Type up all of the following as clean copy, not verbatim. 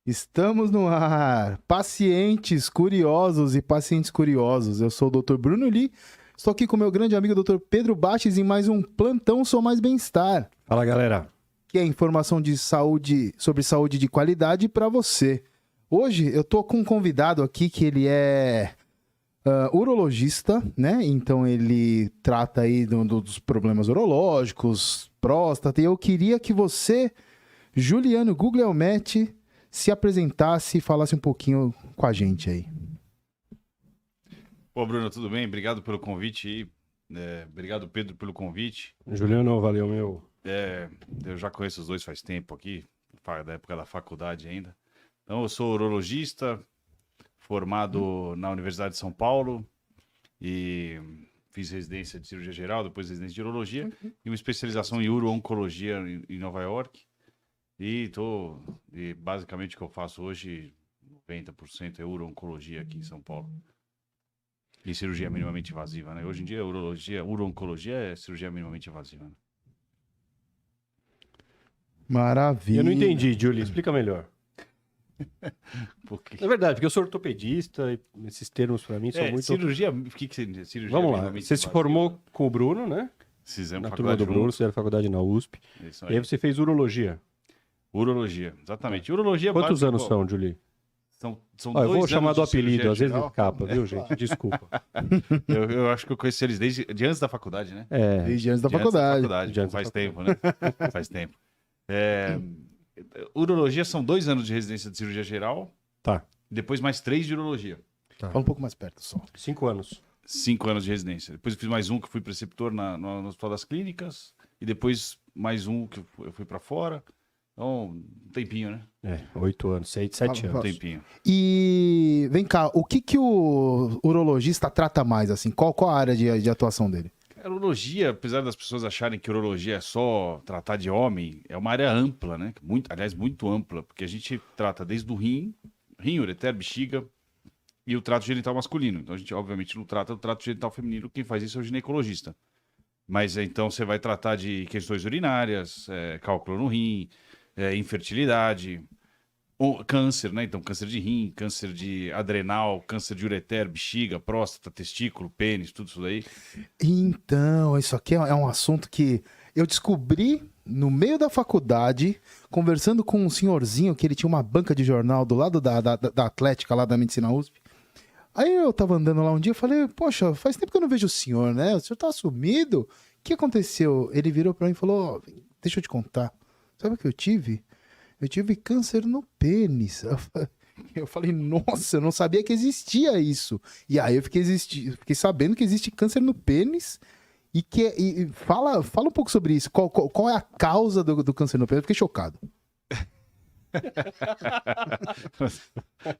Estamos no ar. Pacientes curiosos e pacientes curiosos. Eu sou o Dr. Bruno Li. Estou aqui com meu grande amigo Dr. Pedro Baches em mais um Plantão Sou Mais Bem-Estar, Fala, galera. que é informação de saúde sobre saúde de qualidade para você. Hoje eu tô com um convidado aqui que ele é urologista, né? Então ele trata aí dos problemas urológicos, próstata. E eu queria que você, Juliano Guglielmetti, se apresentasse e falasse um pouquinho com a gente aí. Pô, Bruno, tudo bem? Obrigado pelo convite aí. Obrigado, Pedro, pelo convite. Juliano, valeu, meu. Eu já conheço os dois faz tempo aqui, da época da faculdade ainda. Então, eu sou urologista, formado na Universidade de São Paulo e fiz residência de cirurgia geral, depois residência de urologia e uma especialização em uro-oncologia em Nova York. E basicamente o que eu faço hoje, 90% é uro-oncologia aqui em São Paulo. E cirurgia minimamente invasiva, né? Hoje em dia, uro-oncologia é cirurgia minimamente invasiva, né? Maravilha. Eu não entendi, Julie, explica melhor. Por quê? É verdade, porque eu sou ortopedista e esses termos pra mim são muito... Cirurgia, o que seria cirurgia Vamos lá, minimamente você se invasiva? formou com o Bruno, né? Fizemos Na turma do Bruno, juntos. você era faculdade na USP. Isso E aí. aí você fez urologia. Urologia, exatamente. Urologia Quantos básica, anos são, Julie? São Ó, eu 2 vou anos chamar do de cirurgia apelido, às vezes geral. escapa, viu, gente? Desculpa. Eu acho que eu conheci eles desde antes da faculdade, né? É, Desde antes da De antes faculdade. De antes da Faz tempo, né? Faz tempo. Urologia são 2 anos de residência de cirurgia geral, tá. depois mais 3 de urologia. Fala um pouco mais perto só. 5 anos. 5 anos de residência. Depois eu fiz mais um que fui preceptor no Hospital das Clínicas. E depois mais um que eu fui pra fora. Então, um tempinho, né? 8 anos, 7 Fala, anos. Um fala. tempinho. E vem cá, o que o urologista trata mais, assim? Qual a área de atuação dele? A urologia, apesar das pessoas acharem que urologia é só tratar de homem, é uma área ampla, né? Aliás, muito ampla, porque a gente trata desde o rim, ureter, bexiga e o trato genital masculino. Então a gente, obviamente, não trata do trato genital feminino, quem faz isso é o ginecologista. Mas então você vai tratar de questões urinárias, cálculo no rim, infertilidade, câncer, né? Então câncer de rim, câncer de adrenal, câncer de ureter, bexiga, próstata, testículo, pênis, tudo isso daí. Então, isso aqui é um assunto que eu descobri no meio da faculdade, conversando com um senhorzinho que ele tinha uma banca de jornal do lado da Atlética, lá da Medicina USP. Aí eu tava andando lá um dia e falei, poxa, faz tempo que eu não vejo o senhor, né? O senhor tá sumido? O que aconteceu? Ele virou pra mim e falou, ó, deixa eu te contar. Sabe o que eu tive? Eu tive câncer no pênis. Eu falei, nossa, eu não sabia que existia isso. E aí eu fiquei sabendo que existe câncer no pênis. E fala um pouco sobre isso. Qual é a causa do câncer no pênis? Eu fiquei chocado.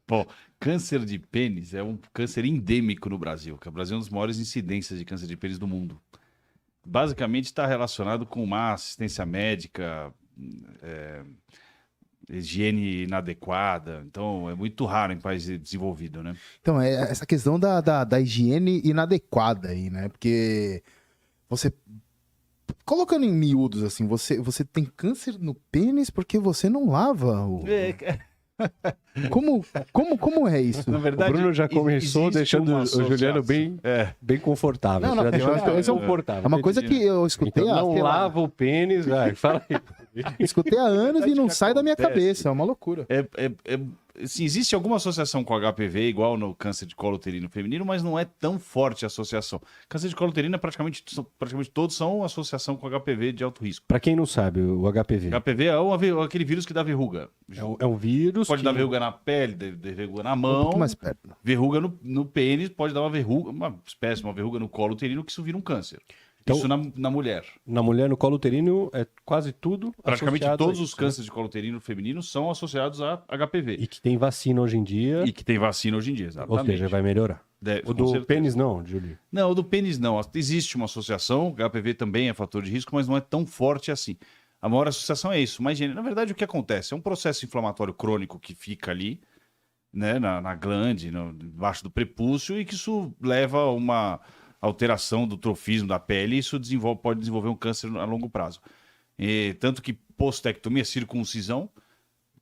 Bom, câncer de pênis é um câncer endêmico no Brasil, que o Brasil é uma das maiores incidências de câncer de pênis do mundo. Basicamente está relacionado com má assistência médica, higiene inadequada. Então é muito raro em país desenvolvido, né? Então, é essa questão da higiene inadequada aí, né? Porque você... Colocando em miúdos, assim, você tem câncer no pênis porque você não lava o... Como é isso? Na O verdade, Bruno já começou existe deixando uma o Juliano bem, bem confortável. Não, Você já deixou esse é um- confortável. É uma coisa que eu escutei Então, não sei lá, lava o pênis, vai, fala aí. escutei há anos e não que sai da minha acontece? cabeça. É uma loucura. Assim, existe alguma associação com HPV, igual no câncer de colo uterino feminino, mas não é tão forte a associação. Câncer de colo uterino, praticamente todos são associação com HPV de alto risco. Pra quem não sabe, o HPV HPV é aquele vírus que dá verruga. é um vírus Pode que... dar verruga na pele, verruga na Um mão, pouco mais perto. verruga no pênis, pode dar uma verruga, uma espécie, uma verruga no colo uterino, que isso vira um câncer. Então- Isso na mulher. Na mulher, no colo uterino, é quase tudo Praticamente associado todos a os isso, né? cânceres de colo uterino feminino são associados a HPV. E que tem vacina hoje em dia, E que tem vacina hoje em dia, ou exatamente. seja, vai melhorar. Deve, O com do certeza. pênis não, Júlio. Não, o do pênis não. Existe uma associação, HPV também é fator de risco, mas não é tão forte assim. A maior associação é isso. Mas, na verdade, o que acontece? É um processo inflamatório crônico que fica ali, né, na glande, embaixo do prepúcio, e que isso leva a uma alteração do trofismo da pele, e isso pode desenvolver um câncer a longo prazo. Tanto que postectomia, circuncisão,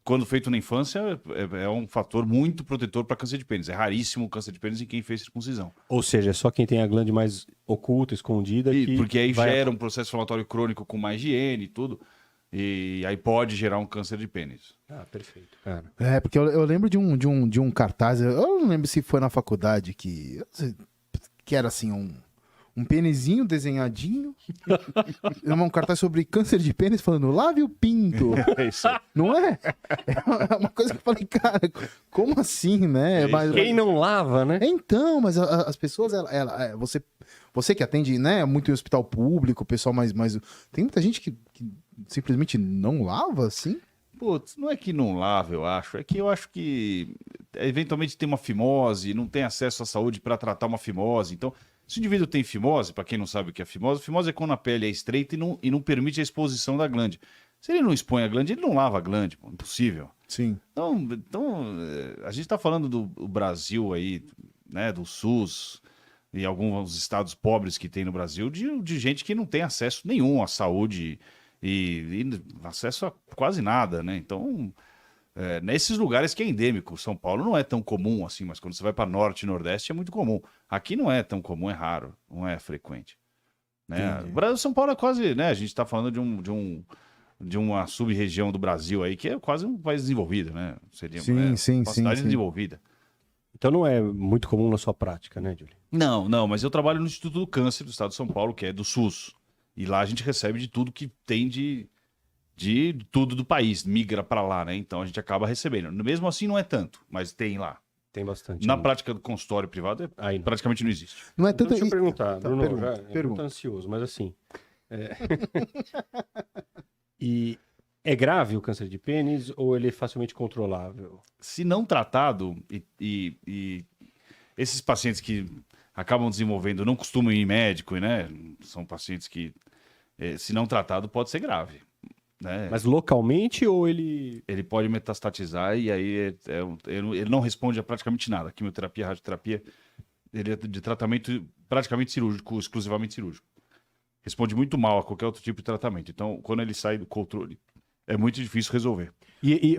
quando feito na infância, é um fator muito protetor para câncer de pênis. É raríssimo o câncer de pênis em quem fez circuncisão. Ou seja, é só quem tem a glande mais oculta, escondida, que Porque aí vai... gera um processo inflamatório crônico com mais higiene e tudo. E aí pode gerar um câncer de pênis. Ah, perfeito, cara. Porque eu lembro de um cartaz, eu não lembro se foi na faculdade, que era assim, um pênisinho desenhadinho, um cartaz sobre câncer de pênis falando, lave o pinto. É isso. Não é? É uma coisa que eu falei, cara, como assim, né? Mas, Quem não lava, né? então, mas as pessoas, você que atende, né, muito em hospital público, o pessoal mais... Tem muita gente que simplesmente não lava, assim? Putz, não é que não lava, eu acho. É que eu acho que eventualmente tem uma fimose, não tem acesso à saúde para tratar uma fimose. Então, se o indivíduo tem fimose, para quem não sabe o que é fimose é quando a pele é estreita e não permite a exposição da glande. Se ele não expõe a glande, ele não lava a glande, pô, impossível. Sim. Então, a gente está falando do Brasil aí, né, do SUS e alguns estados pobres que tem no Brasil, de gente que não tem acesso nenhum à saúde e acesso a quase nada, né? Então, nesses lugares que é endêmico, São Paulo não é tão comum assim, mas quando você vai para Norte e Nordeste é muito comum. Aqui não é tão comum, é raro, não é frequente. Né? O Brasil, São Paulo é quase, né? A gente está falando de uma sub-região do Brasil aí que é quase um país desenvolvido, né? Seria uma cidade desenvolvida. Então não é muito comum na sua prática, né, Júlio? Não, mas eu trabalho no Instituto do Câncer do Estado de São Paulo, que é do SUS. E lá a gente recebe de tudo que tem de tudo do país, migra para lá, né? Então a gente acaba recebendo. Mesmo assim não é tanto, mas tem lá. Tem bastante. Na prática do consultório privado, aí praticamente não existe. Não é Então, tanto... deixa eu perguntar, Tá, Bruno, pergunta. eu tô ansioso, mas assim... E é grave o câncer de pênis ou ele é facilmente controlável? Se não tratado, e esses pacientes que acabam desenvolvendo, não costumam ir em médico, né? São pacientes que, se não tratado, pode ser grave. Né? Mas localmente ou ele... Ele pode metastatizar e aí ele não responde a praticamente nada. Quimioterapia, radioterapia, ele é de tratamento praticamente cirúrgico, exclusivamente cirúrgico. Responde muito mal a qualquer outro tipo de tratamento. Então, quando ele sai do controle, é muito difícil resolver. E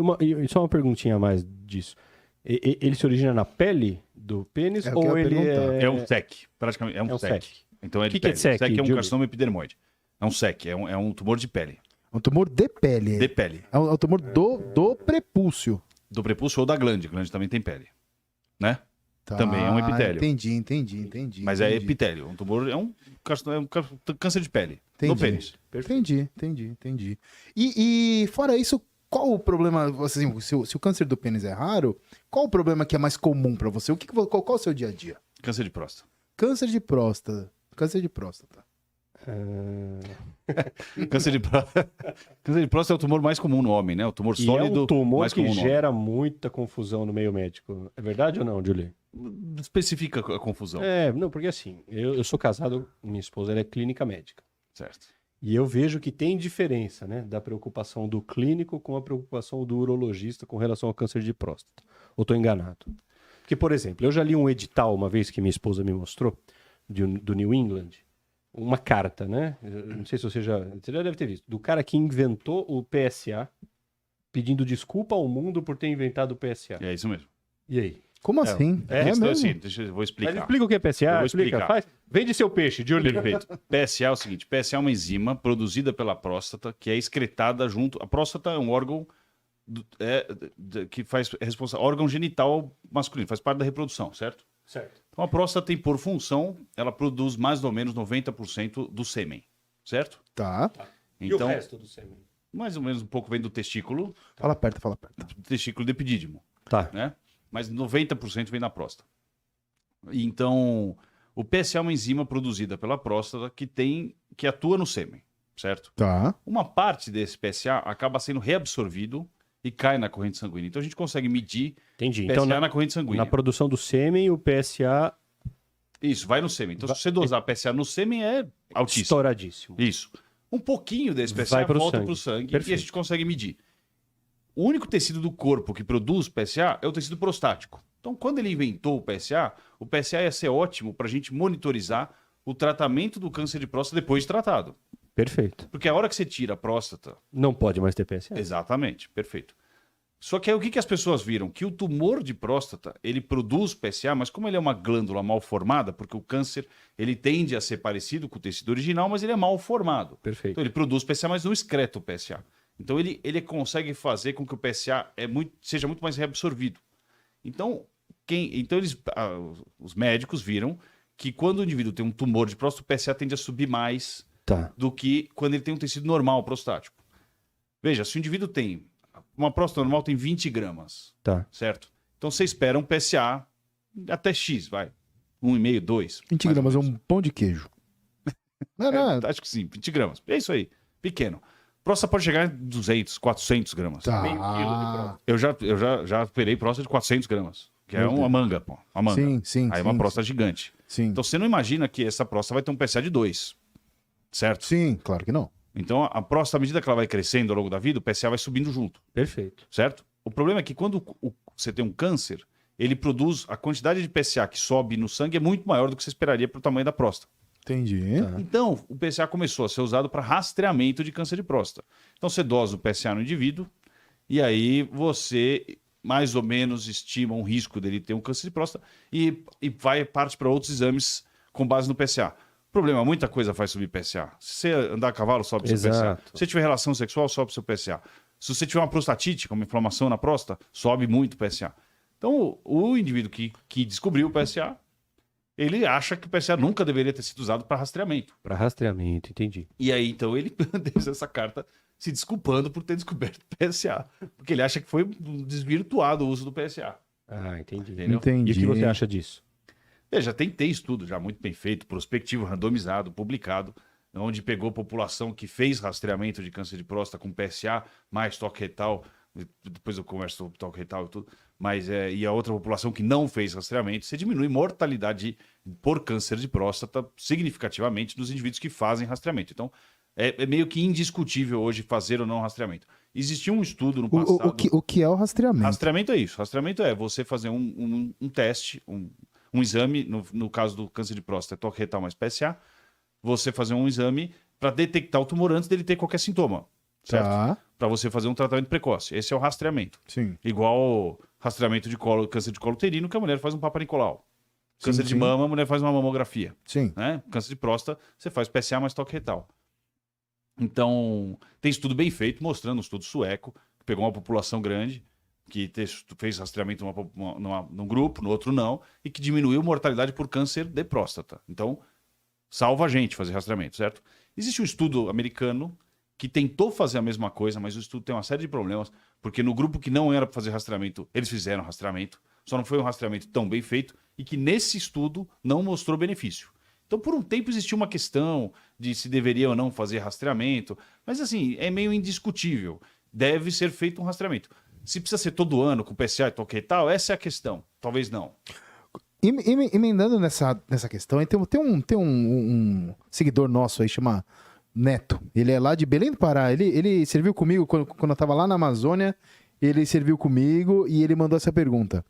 só uma perguntinha a mais disso. Ele se origina na pele do pênis ou ele É um SEC, praticamente. É um SEC. Então é de pele. Que é SEC? SEC é um carcinoma epidermoide. É um SEC, é um tumor de pele. É um tumor de pele. De pele. É um tumor do prepúcio. Do prepúcio ou da glande. A glande também tem pele. Né? Tá, Também é um epitélio. Entendi. Mas é epitélio. Um tumor é um câncer de pele. No pênis. Entendi. E fora isso, qual o problema, assim, se o câncer do pênis é raro, qual o problema que é mais comum pra você? Qual é o seu dia a dia? Câncer de próstata. Câncer de próstata. Câncer de próstata é o tumor mais comum no homem, né? O tumor sólido. É um tumor mais que comum no homem. gera muita confusão no meio médico. É verdade ou não, Julie? Especifica a confusão. Não, porque assim, eu sou casado, minha esposa ela é clínica médica. Certo. E eu vejo que tem diferença, né, da preocupação do clínico com a preocupação do urologista com relação ao câncer de próstata. Ou estou enganado? Porque, por exemplo, eu já li um edital uma vez que minha esposa me mostrou, do New England, uma carta, né? Eu não sei se você já deve ter visto, do cara que inventou o PSA, pedindo desculpa ao mundo por ter inventado o PSA. É isso mesmo. E aí? Como assim? Então, assim, vou explicar. Mas explica o que é PSA, Eu vou explicar. Vende seu peixe, Julie. Perfeito. PSA é o seguinte: PSA é uma enzima produzida pela próstata que é excretada junto. A próstata é um órgão que faz órgão genital masculino, faz parte da reprodução, certo? Certo. Então a próstata tem por função, ela produz mais ou menos 90% do sêmen, certo? Tá. E o resto do sêmen? Mais ou menos um pouco vem do testículo, Fala perto. do testículo do epidídimo, Tá. né? Mas 90% vem da próstata. E então, o PSA é uma enzima produzida pela próstata que atua no sêmen, certo? Tá. Uma parte desse PSA acaba sendo reabsorvido e cai na corrente sanguínea. Então a gente consegue medir Entendi. PSA Então, na corrente sanguínea. na produção do sêmen, o PSA Isso, vai no sêmen. Então, se você dosar PSA no sêmen, é altíssimo. estouradíssimo. Isso. Um pouquinho desse PSA Vai pro volta sangue. para o sangue e Perfeito. a gente consegue medir. O único tecido do corpo que produz PSA é o tecido prostático. Então, quando ele inventou o PSA ia ser ótimo para a gente monitorizar o tratamento do câncer de próstata depois de tratado. Perfeito. Porque a hora que você tira a próstata... Não pode mais ter PSA. Exatamente, perfeito. Só que aí o que as pessoas viram? Que o tumor de próstata, ele produz PSA, mas como ele é uma glândula mal formada, porque o câncer, ele tende a ser parecido com o tecido original, mas ele é mal formado. Perfeito. Então ele produz PSA, mas não excreta o PSA. Então ele consegue fazer com que o PSA seja muito mais reabsorvido. Então, os médicos viram que quando o indivíduo tem um tumor de próstata, o PSA tende a subir mais do que quando ele tem um tecido normal prostático. Veja, se o indivíduo tem... Uma próstata normal tem 20 gramas, certo? Então você espera um PSA até X, vai. 1,5, 2. 20 gramas é um pão de queijo. Acho que sim, 20 gramas. É isso aí, pequeno. Próstata pode chegar em 200, 400 gramas. Tá. Meio quilo de próstata. Eu já operei próstata de 400 gramas, que é uma manga, pô. Uma manga. Sim. Aí é uma próstata gigante. Sim. Então você não imagina que essa próstata vai ter um PSA de 2, certo? Sim, claro que não. Então a próstata, à medida que ela vai crescendo ao longo da vida, o PSA vai subindo junto. Perfeito. Certo? O problema é que quando você tem um câncer, ele produz... A quantidade de PSA que sobe no sangue é muito maior do que você esperaria para o tamanho da próstata. Entendi. Então, o PSA começou a ser usado para rastreamento de câncer de próstata. Então, você dosa o PSA no indivíduo e aí você mais ou menos estima um risco dele ter um câncer de próstata e parte para outros exames com base no PSA. Problema, muita coisa faz subir PSA. Se você andar a cavalo, sobe seu PSA. Se você tiver relação sexual, sobe seu PSA. Se você tiver uma prostatite, como inflamação na próstata, sobe muito o PSA. Então, o indivíduo que descobriu o PSA, ele acha que o PSA nunca deveria ter sido usado para rastreamento. Para rastreamento, entendi. E aí, então, ele fez essa carta se desculpando por ter descoberto o PSA. Porque ele acha que foi desvirtuado o uso do PSA. Ah, entendi. Entendeu? E o que você acha disso? Veja, tem estudo já muito bem feito, prospectivo, randomizado, publicado, onde pegou população que fez rastreamento de câncer de próstata com PSA, mais toque retal, depois eu converso sobre toque retal e tudo, mas e a outra população que não fez rastreamento, você diminui mortalidade por câncer de próstata significativamente nos indivíduos que fazem rastreamento. Então, é meio que indiscutível hoje fazer ou não rastreamento. Existia um estudo no passado... O que é o rastreamento? Rastreamento é isso. Rastreamento é você fazer um teste, um exame, no caso do câncer de próstata, toque retal mais PSA, você fazer um exame para detectar o tumor antes dele ter qualquer sintoma, certo? Tá. Para você fazer um tratamento precoce. Esse é o rastreamento. Sim. Igual rastreamento de câncer de colo uterino, que a mulher faz um Papa Nicolau. Câncer de sim. mama, a mulher faz uma mamografia. Sim. Né? Câncer de próstata, você faz PSA mais toque retal. Então, tem estudo bem feito, mostrando um estudo sueco, que pegou uma população grande, que fez rastreamento num grupo, no outro não, e que diminuiu a mortalidade por câncer de próstata. Então, salva a gente fazer rastreamento, certo? Existe um estudo americano que tentou fazer a mesma coisa, mas o estudo tem uma série de problemas, porque no grupo que não era para fazer rastreamento, eles fizeram rastreamento, só não foi um rastreamento tão bem feito, e que nesse estudo não mostrou benefício. Então, por um tempo, existiu uma questão de se deveria ou não fazer rastreamento, mas assim, é meio indiscutível. Deve ser feito um rastreamento. Se precisa ser todo ano com PSA e toque retal, essa é a questão. Talvez não. Emendando nessa questão, tem um seguidor nosso aí, chama Neto. Ele é lá de Belém do Pará. Ele serviu comigo quando eu tava lá na Amazônia. Ele serviu comigo e ele mandou essa pergunta.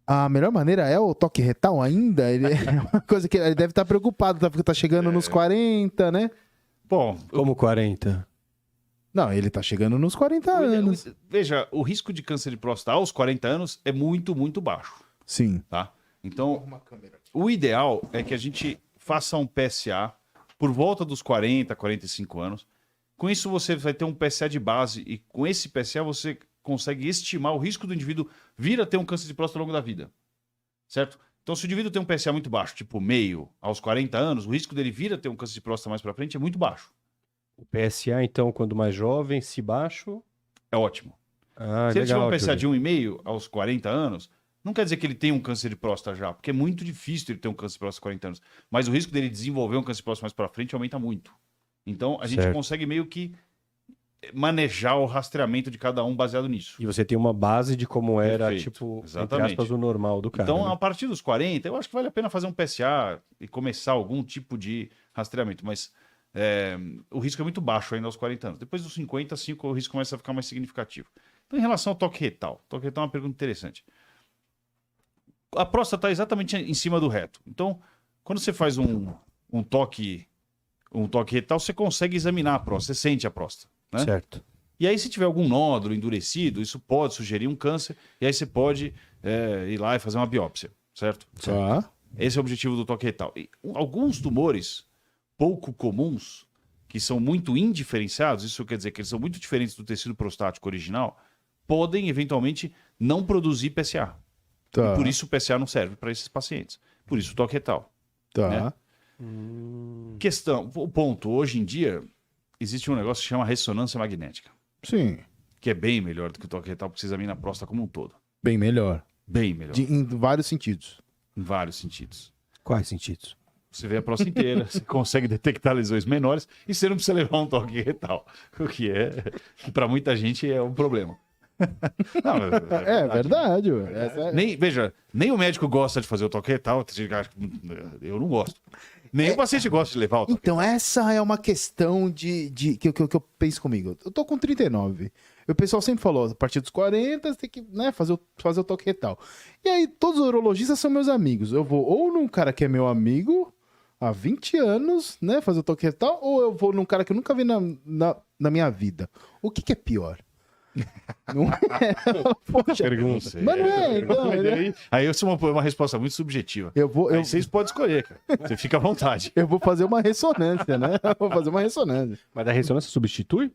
A melhor maneira é o toque retal ainda? É uma coisa que ele deve estar preocupado, porque tá chegando nos 40, né? Bom, Como 40? Não, ele tá chegando nos 40 anos. veja, o risco de câncer de próstata aos 40 anos é muito, muito baixo. Sim. Tá? Então, o ideal é que a gente faça um PSA por volta dos 40, 45 anos. Com isso, você vai ter um PSA de base e com esse PSA você consegue estimar o risco do indivíduo vir a ter um câncer de próstata ao longo da vida. Certo? Então, se o indivíduo tem um PSA muito baixo, tipo meio, aos 40 anos, o risco dele vir a ter um câncer de próstata mais para frente é muito baixo. O PSA, então, quando mais jovem, se baixo... É ótimo. Ah, se ele tiver legal, um PSA Júlio. de 1,5 aos 40 anos, não quer dizer que ele tem um câncer de próstata já, porque é muito difícil ele ter um câncer de próstata aos 40 anos. Mas o risco dele desenvolver um câncer de próstata mais para frente aumenta muito. Então, a gente Certo. consegue meio que manejar o rastreamento de cada um baseado nisso. E você tem uma base de como era, Perfeito, tipo, entre exatamente. aspas, o normal do cara. Então, né? a partir dos 40, eu acho que vale a pena fazer um PSA e começar algum tipo de rastreamento, mas o risco é muito baixo ainda aos 40 anos. Depois dos 50, o risco começa a ficar mais significativo. Então, em relação ao toque retal é uma pergunta interessante. A próstata está exatamente em cima do reto. Então, quando você faz um toque retal, você consegue examinar a próstata, você sente a próstata. Né? Certo. E aí, se tiver algum nódulo endurecido, isso pode sugerir um câncer, e aí você pode ir lá e fazer uma biópsia, certo? Tá. Esse é o objetivo do toque retal. E alguns tumores pouco comuns, que são muito indiferenciados, isso quer dizer que eles são muito diferentes do tecido prostático original, podem eventualmente não produzir PSA. Tá. E por isso o PSA não serve para esses pacientes. Por isso o toque retal. Tá. né? Questão, o ponto, hoje em dia, existe um negócio que chama ressonância magnética, Sim. que é bem melhor do que o toque retal, porque você examina a próstata como um todo. Bem melhor. Bem melhor, Em vários sentidos. em vários sentidos. Quais sentidos? Você vê a próstata inteira, você consegue detectar lesões menores e você não precisa levar um toque retal, o que para muita gente é um problema. Não, É verdade, ué. Essa é- Nem o médico gosta de fazer o toque retal, eu não gosto. Nem o paciente gosta de levar o toque. Então, essa é uma questão que eu penso comigo. Eu tô com 39. O pessoal sempre falou, a partir dos 40, você tem que, né, fazer o toque retal. E aí, todos os urologistas são meus amigos. Eu vou ou num cara que é meu amigo há 20 anos, né, fazer o toque retal, ou eu vou num cara que eu nunca vi na minha vida. O que é pior? Não é? Poxa, Pergunta. mas não é, então. Aí isso é uma resposta muito subjetiva. Eu vou Vocês podem escolher, cara. Você fica à vontade. fazer uma ressonância, né? Eu vou fazer uma ressonância. Mas a ressonância substitui?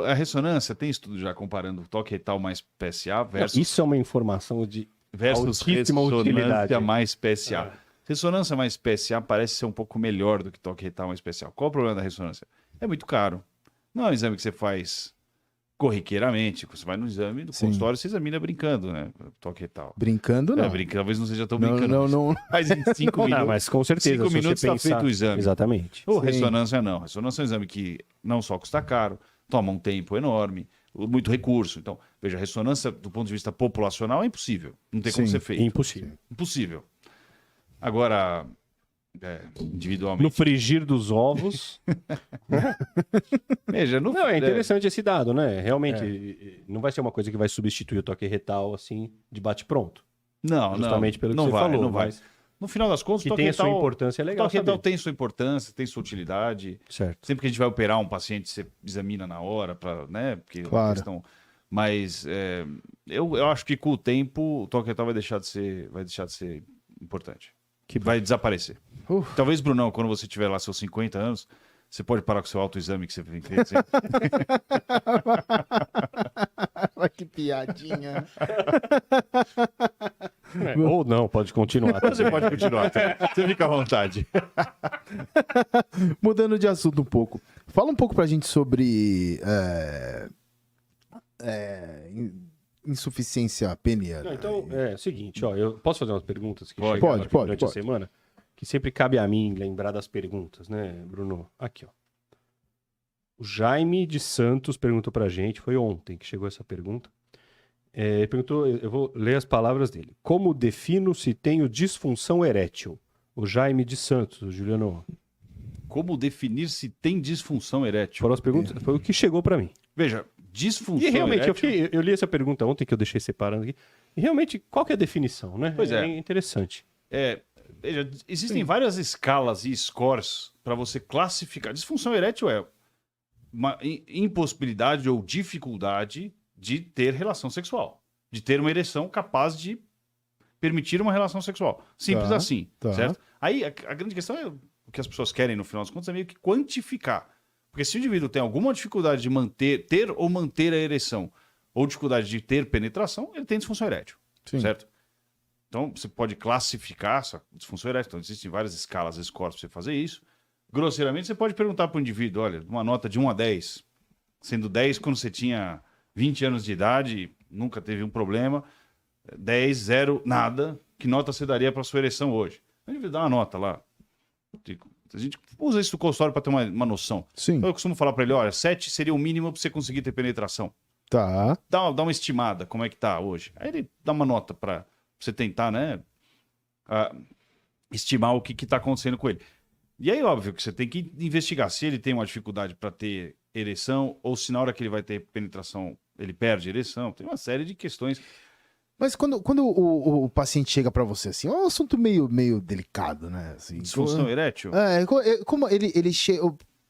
A ressonância, tem estudo já comparando o toque retal mais PSA versus, Não, isso é uma informação de versus altíssima ressonância utilidade. mais PSA. Ressonância mais PSA parece ser um pouco melhor do que toque retal mais PSA. Qual o problema da ressonância? É muito caro. Não é um exame que você faz corriqueiramente. Você vai no exame do Sim. consultório, você examina brincando, né? Toque retal. Brincando, não. Talvez não seja tão Não, brincando. não. Mas em 5 Não, minutos. mas com certeza. 5 se você minutos está pensar- feito o exame. Exatamente. Ou Sim. ressonância não. Ressonância é um exame que não só custa caro, toma um tempo enorme, muito recurso. Então, veja, ressonância do ponto de vista populacional é impossível. Não tem como Sim. ser feito. Impossível. Impossível. Agora, individualmente. No frigir dos ovos. Veja, Não, é interessante esse dado, né? Realmente, não vai ser uma coisa que vai substituir o toque retal, assim, de bate-pronto. Não, Justamente pelo que não você vai, falou. não vai. Mas No final das contas, que o toque tem a sua retal, importância, é o legal toque retal saber. tem sua importância, tem sua utilidade. Certo. Sempre que a gente vai operar um paciente, você examina na hora, né? Porque é uma Claro. questão. Mas eu acho que com o tempo o toque retal vai deixar de ser importante. Que vai desaparecer. Talvez, Brunão, quando você tiver lá seus 50 anos, você pode parar com o seu autoexame que você fez. Olha que piadinha. Ou não, pode continuar. Você pode continuar. Você fica à vontade. Mudando de assunto um pouco. Fala um pouco pra gente sobre insuficiência peniana. Não, então, é o seguinte, ó, eu posso fazer umas perguntas que Pode. chegaram aqui Pode. durante a semana? Que sempre cabe a mim lembrar das perguntas, né, Bruno? Aqui, ó. O Jaime de Santos perguntou pra gente, foi ontem que chegou essa pergunta. Ele perguntou, eu vou ler as palavras dele. Como defino se tenho disfunção erétil? O Jaime de Santos, Juliano. Como definir se tem disfunção erétil? Foram as perguntas, foi o que chegou pra mim. Veja, disfunção E realmente, erétil... eu li essa pergunta ontem, que eu deixei separando aqui. E realmente, qual que é a definição, né? Pois é. É interessante. Veja, existem várias escalas e scores para você classificar. Disfunção erétil é uma impossibilidade ou dificuldade de ter relação sexual, de ter uma ereção capaz de permitir uma relação sexual. Simples Tá, assim, tá. certo? Aí a grande questão é o que as pessoas querem no final das contas é meio que quantificar. Porque se o indivíduo tem alguma dificuldade de ter ou manter a ereção, ou dificuldade de ter penetração, ele tem disfunção erétil, Sim. certo? Então, você pode classificar essa disfunção erétil. Então, existem várias escalas, scores para você fazer isso. Grosseiramente, você pode perguntar para o indivíduo, olha, uma nota de 1 a 10, sendo 10 quando você tinha 20 anos de idade, nunca teve um problema, 10, 0, nada, que nota você daria para sua ereção hoje? O indivíduo dá uma nota lá. A gente usa isso no consultório para ter uma noção. Sim. Então, eu costumo falar para ele, olha, 7 seria o mínimo para você conseguir ter penetração. Tá. Dá uma estimada, como é que tá hoje. Aí ele dá uma nota para você tentar, né, estimar o que está acontecendo com ele. E aí, óbvio, que você tem que investigar se ele tem uma dificuldade para ter ereção ou se na hora que ele vai ter penetração ele perde a ereção. Tem uma série de questões. Mas quando o paciente chega pra você assim, é um assunto meio delicado, né? Assim, Disfunção erétil? como ele chega.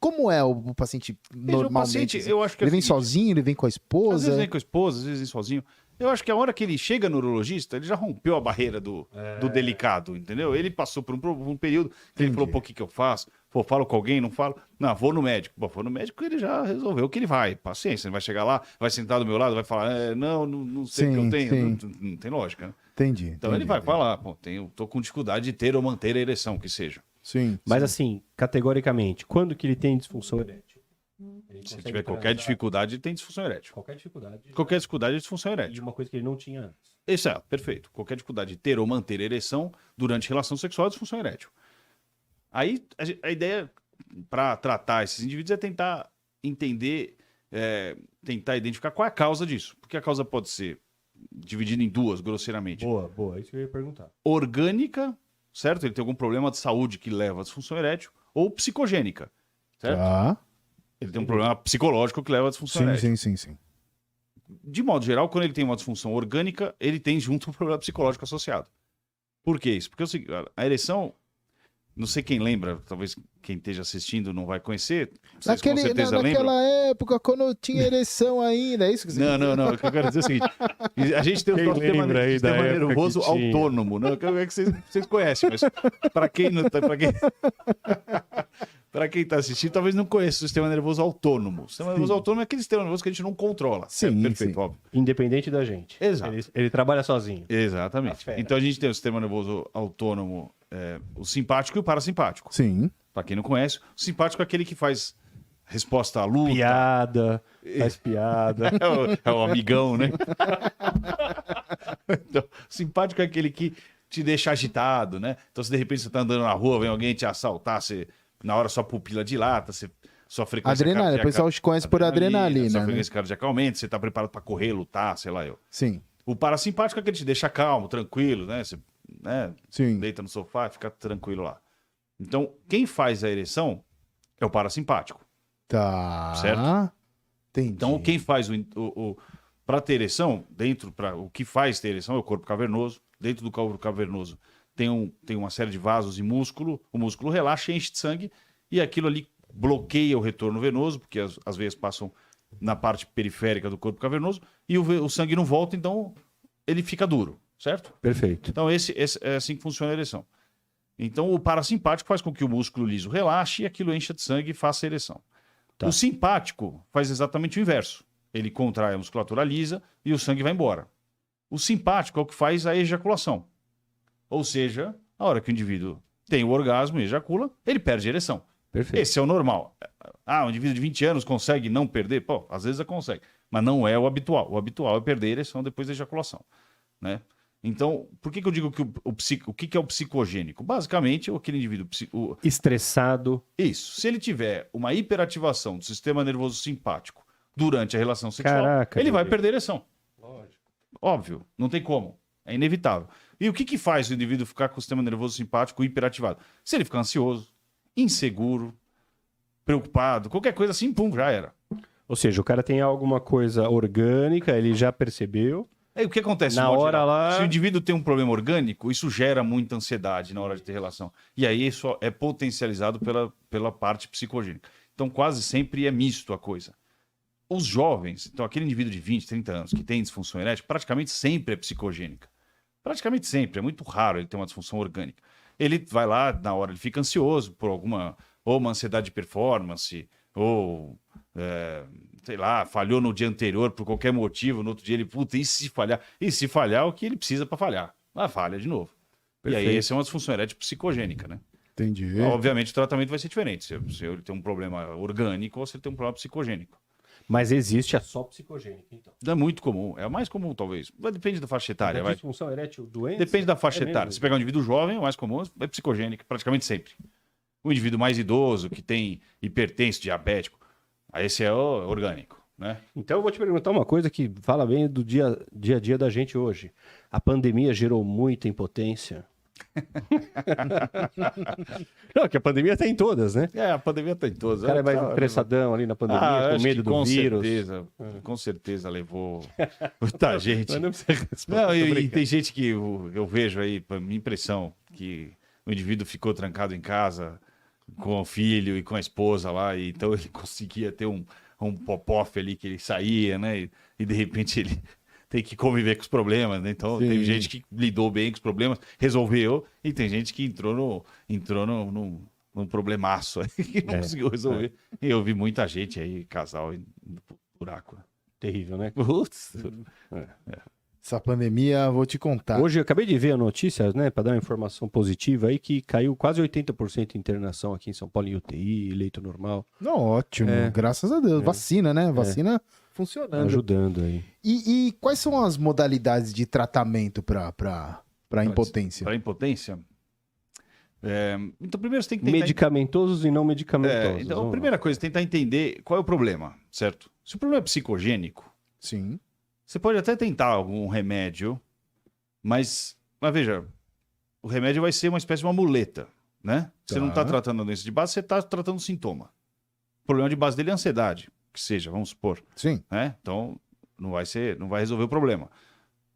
Como é o paciente normalmente? O paciente, assim? eu acho que é Ele o vem seguinte, sozinho, ele vem com a às vezes esposa? vem com a esposa, às vezes vem sozinho. Eu acho que a hora que ele chega no urologista, ele já rompeu a barreira do delicado, entendeu? Ele passou por um período que ele falou, pô, o que eu faço? Pô, falo com alguém, não falo? Não, vou no médico. Pô, vou no médico, ele já resolveu que ele vai. Paciência, ele vai chegar lá, vai sentar do meu lado, vai falar, não sei o que eu tenho. Não tem lógica, né? Entendi. Então ele vai falar, pô, tô com dificuldade de ter ou manter a ereção, que seja. Sim. Mas assim, categoricamente, quando que ele tem disfunção erétil? Se tiver qualquer dificuldade, ele tem disfunção erétil. Qualquer dificuldade. Qualquer dificuldade é disfunção E erétil. uma coisa que ele não tinha antes. Isso é, perfeito. Qualquer dificuldade de ter ou manter ereção durante relação sexual é disfunção erétil. Aí a ideia para tratar esses indivíduos é tentar entender, tentar identificar qual é a causa disso. Porque a causa pode ser dividida em duas, grosseiramente. Boa, isso que eu ia perguntar. Orgânica, certo? Ele tem algum problema de saúde que leva à disfunção erétil, ou psicogênica, certo? Tá. Ele tem um problema psicológico que leva à disfunção erétil. Sim. De modo geral, quando ele tem uma disfunção orgânica, ele tem junto um problema psicológico associado. Por que isso? Porque é o seguinte, a ereção, não sei quem lembra, talvez quem esteja assistindo não vai conhecer, vocês com certeza lembram. Naquela época, quando eu tinha ereção ainda, é isso que você quer dizer? Não, o que eu quero dizer é o seguinte, a gente tem Quem um sistema lembra aí da época nervoso que tinha? autônomo, não, é que vocês conhecem, mas para quem não tá, para quem está assistindo, talvez não conheça o sistema nervoso autônomo. O sistema nervoso autônomo é aquele sistema nervoso que a gente não controla. Sim, Perfeito, sim. óbvio. Independente da gente. Exato. Ele trabalha sozinho. Exatamente. Tá Então a gente tem o sistema nervoso autônomo, o simpático e o parasimpático. Sim. Para quem não conhece, o simpático é aquele que faz resposta à luta. Piada, faz piada. É o amigão, né? Então, simpático é aquele que te deixa agitado, né? Então, se de repente você tá andando na rua, vem alguém te assaltar, na hora sua pupila dilata, sua frequência Adrenalina, cardíaca... o pessoal te conhece por adrenalina, sua né? frequência cardíaca aumenta, você tá preparado para correr, lutar, sei lá eu. Sim. O parasimpático é aquele que te deixa calmo, tranquilo, né? Você Sim. deita no sofá e fica tranquilo lá. Então, quem faz a ereção é o parasimpático. Tá. Certo? Entendi. Então, quem faz para ter ereção, o que faz ter ereção é o corpo cavernoso. Dentro do corpo cavernoso tem uma série de vasos e músculo. O músculo relaxa, enche de sangue e aquilo ali bloqueia o retorno venoso, porque as veias passam na parte periférica do corpo cavernoso e o sangue não volta, então ele fica duro, certo? Perfeito. Então, esse é assim que funciona a ereção. Então, o parasimpático faz com que o músculo liso relaxe e aquilo encha de sangue e faça a ereção. Tá. O simpático faz exatamente o inverso. Ele contrai a musculatura lisa e o sangue vai embora. O simpático é o que faz a ejaculação. Ou seja, a hora que o indivíduo tem o orgasmo e ejacula, ele perde a ereção. Perfeito. Esse é o normal. Um indivíduo de 20 anos consegue não perder? Pô, às vezes consegue. Mas não é o habitual. O habitual é perder a ereção depois da ejaculação, né? Então, por que eu digo que o que é o psicogênico? Basicamente, aquele indivíduo... Estressado. Isso. Se ele tiver uma hiperativação do sistema nervoso simpático durante a relação sexual, Caraca, ele vai Diego. perder a ereção. Lógico. Óbvio. Não tem como. É inevitável. E o que faz o indivíduo ficar com o sistema nervoso simpático hiperativado? Se ele ficar ansioso, inseguro, preocupado, qualquer coisa assim, pum, já era. Ou seja, o cara tem alguma coisa orgânica, ele já percebeu. Aí o que acontece? Na de modo hora geral? lá- Se o indivíduo tem um problema orgânico, isso gera muita ansiedade na hora de ter relação. E aí isso é potencializado pela parte psicogênica. Então quase sempre é misto a coisa. Os jovens, então aquele indivíduo de 20, 30 anos que tem disfunção erétil, praticamente sempre é psicogênica. Praticamente sempre, é muito raro ele ter uma disfunção orgânica. Ele vai lá, na hora ele fica ansioso por ou uma ansiedade de performance, ou sei lá, falhou no dia anterior por qualquer motivo, no outro dia ele, puta, e se falhar? E se falhar, o que ele precisa para falhar? Falha de novo. E aí, Perfeito. essa é uma disfunção erétil psicogênica, né? Entendi. Obviamente, o tratamento vai ser diferente. Se ele tem um problema orgânico ou se ele tem um problema psicogênico. Mas existe a só psicogênica, então. É muito comum. É o mais comum, talvez. Mas depende da faixa etária, vai. Disfunção erétil, doença? Depende da faixa É etária. mesmo? Se pegar um indivíduo jovem, o mais comum é psicogênico, praticamente sempre. O indivíduo mais idoso, que tem hipertenso, diabético, aí esse é o orgânico, né? Então eu vou te perguntar uma coisa que fala bem do dia a dia da gente hoje. A pandemia gerou muita impotência. Não, que a pandemia tem em todas, né? A pandemia tem todas. O cara é mais estressadão ali na pandemia, com acho medo que do vírus. Com certeza levou muita gente. Mas não precisa responder. Não, tô e brincando. tem gente que eu vejo aí, pra minha impressão, que o indivíduo ficou trancado em casa com o filho e com a esposa lá, e então ele conseguia ter um pop-off ali que ele saía, né? E de repente ele tem que conviver com os problemas, né? Então Sim. tem gente que lidou bem com os problemas, resolveu, e tem gente que entrou num problemaço aí, que não conseguiu resolver. E eu vi muita gente aí, casal, indo pro buraco. Terrível, né? Putz. Essa pandemia, vou te contar. Hoje eu acabei de ver a notícia, né, para dar uma informação positiva aí, que caiu quase 80% de internação aqui em São Paulo em UTI, leito normal, Não, ótimo, graças a Deus. Vacina, né? Vacina funcionando. ajudando aí. E quais são as modalidades de tratamento para impotência? Para impotência? Então, primeiro você tem que tentar... Medicamentosos e não medicamentosos. Então, a vamos primeira coisa é tentar entender qual é o problema, certo? Se o problema é psicogênico, Sim. você pode até tentar algum remédio, mas veja, o remédio vai ser uma espécie de uma muleta, né? Você não está Tá. tratando a doença de base, você está tratando o sintoma. O problema de base dele é a ansiedade, que seja, vamos supor, Sim. né? Então, não vai resolver o problema.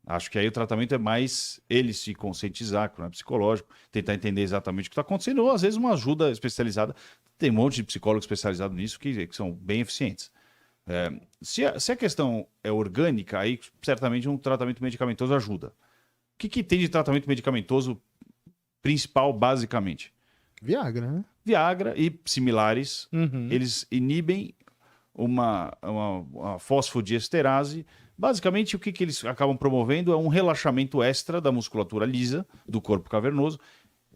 Acho que aí o tratamento é mais ele se conscientizar, que não é psicológico, tentar entender exatamente o que está acontecendo, ou às vezes uma ajuda especializada. Tem um monte de psicólogos especializados nisso que são bem eficientes. Se a questão é orgânica, aí certamente um tratamento medicamentoso ajuda. O que tem de tratamento medicamentoso principal, basicamente? Viagra, né? Viagra e similares, Uhum. eles inibem uma fosfodiesterase. Basicamente, o que eles acabam promovendo é um relaxamento extra da musculatura lisa do corpo cavernoso.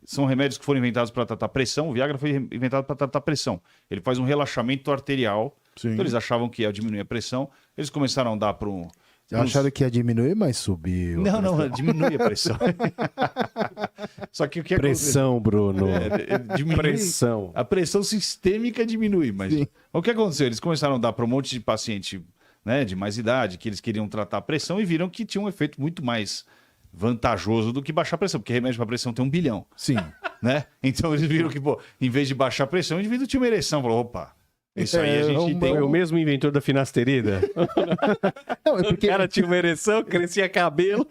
São remédios que foram inventados para tratar pressão. O Viagra foi inventado para tratar pressão. Ele faz um relaxamento arterial. Sim. Então, eles achavam que ia diminuir a pressão. Eles começaram a dar para um... Acharam que ia diminuir, mas subiu. Não, diminui a pressão. Só que o que Pressão, Bruno. diminui... Pressão. A pressão sistêmica diminui, mas Sim. o que aconteceu? Eles começaram a dar para um monte de paciente, né, de mais idade, que eles queriam tratar a pressão e viram que tinha um efeito muito mais vantajoso do que baixar a pressão, porque remédio para pressão tem 1 bilhão, Sim. né? Então eles viram que, pô, em vez de baixar a pressão, o indivíduo tinha uma ereção. Falou, opa, isso aí a gente tem... Foi o mesmo inventor da finasterida. Não, é porque, O cara tinha uma ereção, crescia cabelo.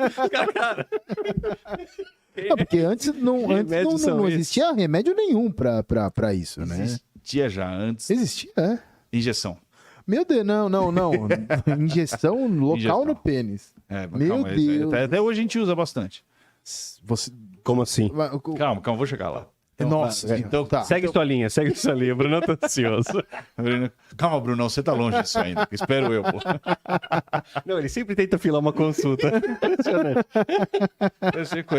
não, porque antes não Remédios são esses. existia remédio nenhum pra isso, né? Existia já antes Existia, é. injeção. Meu Deus, não. Injeção local Injeção. no pênis. Mas Meu calma, Deus. até hoje a gente usa bastante. Você... Como assim? Calma, vou chegar lá. Nossa, então, tá. Segue sua linha, Bruno, eu tô ansioso. Calma, Brunão, você tá longe disso ainda. Espero eu, pô. Não, ele sempre tenta filar uma consulta. Impressionante.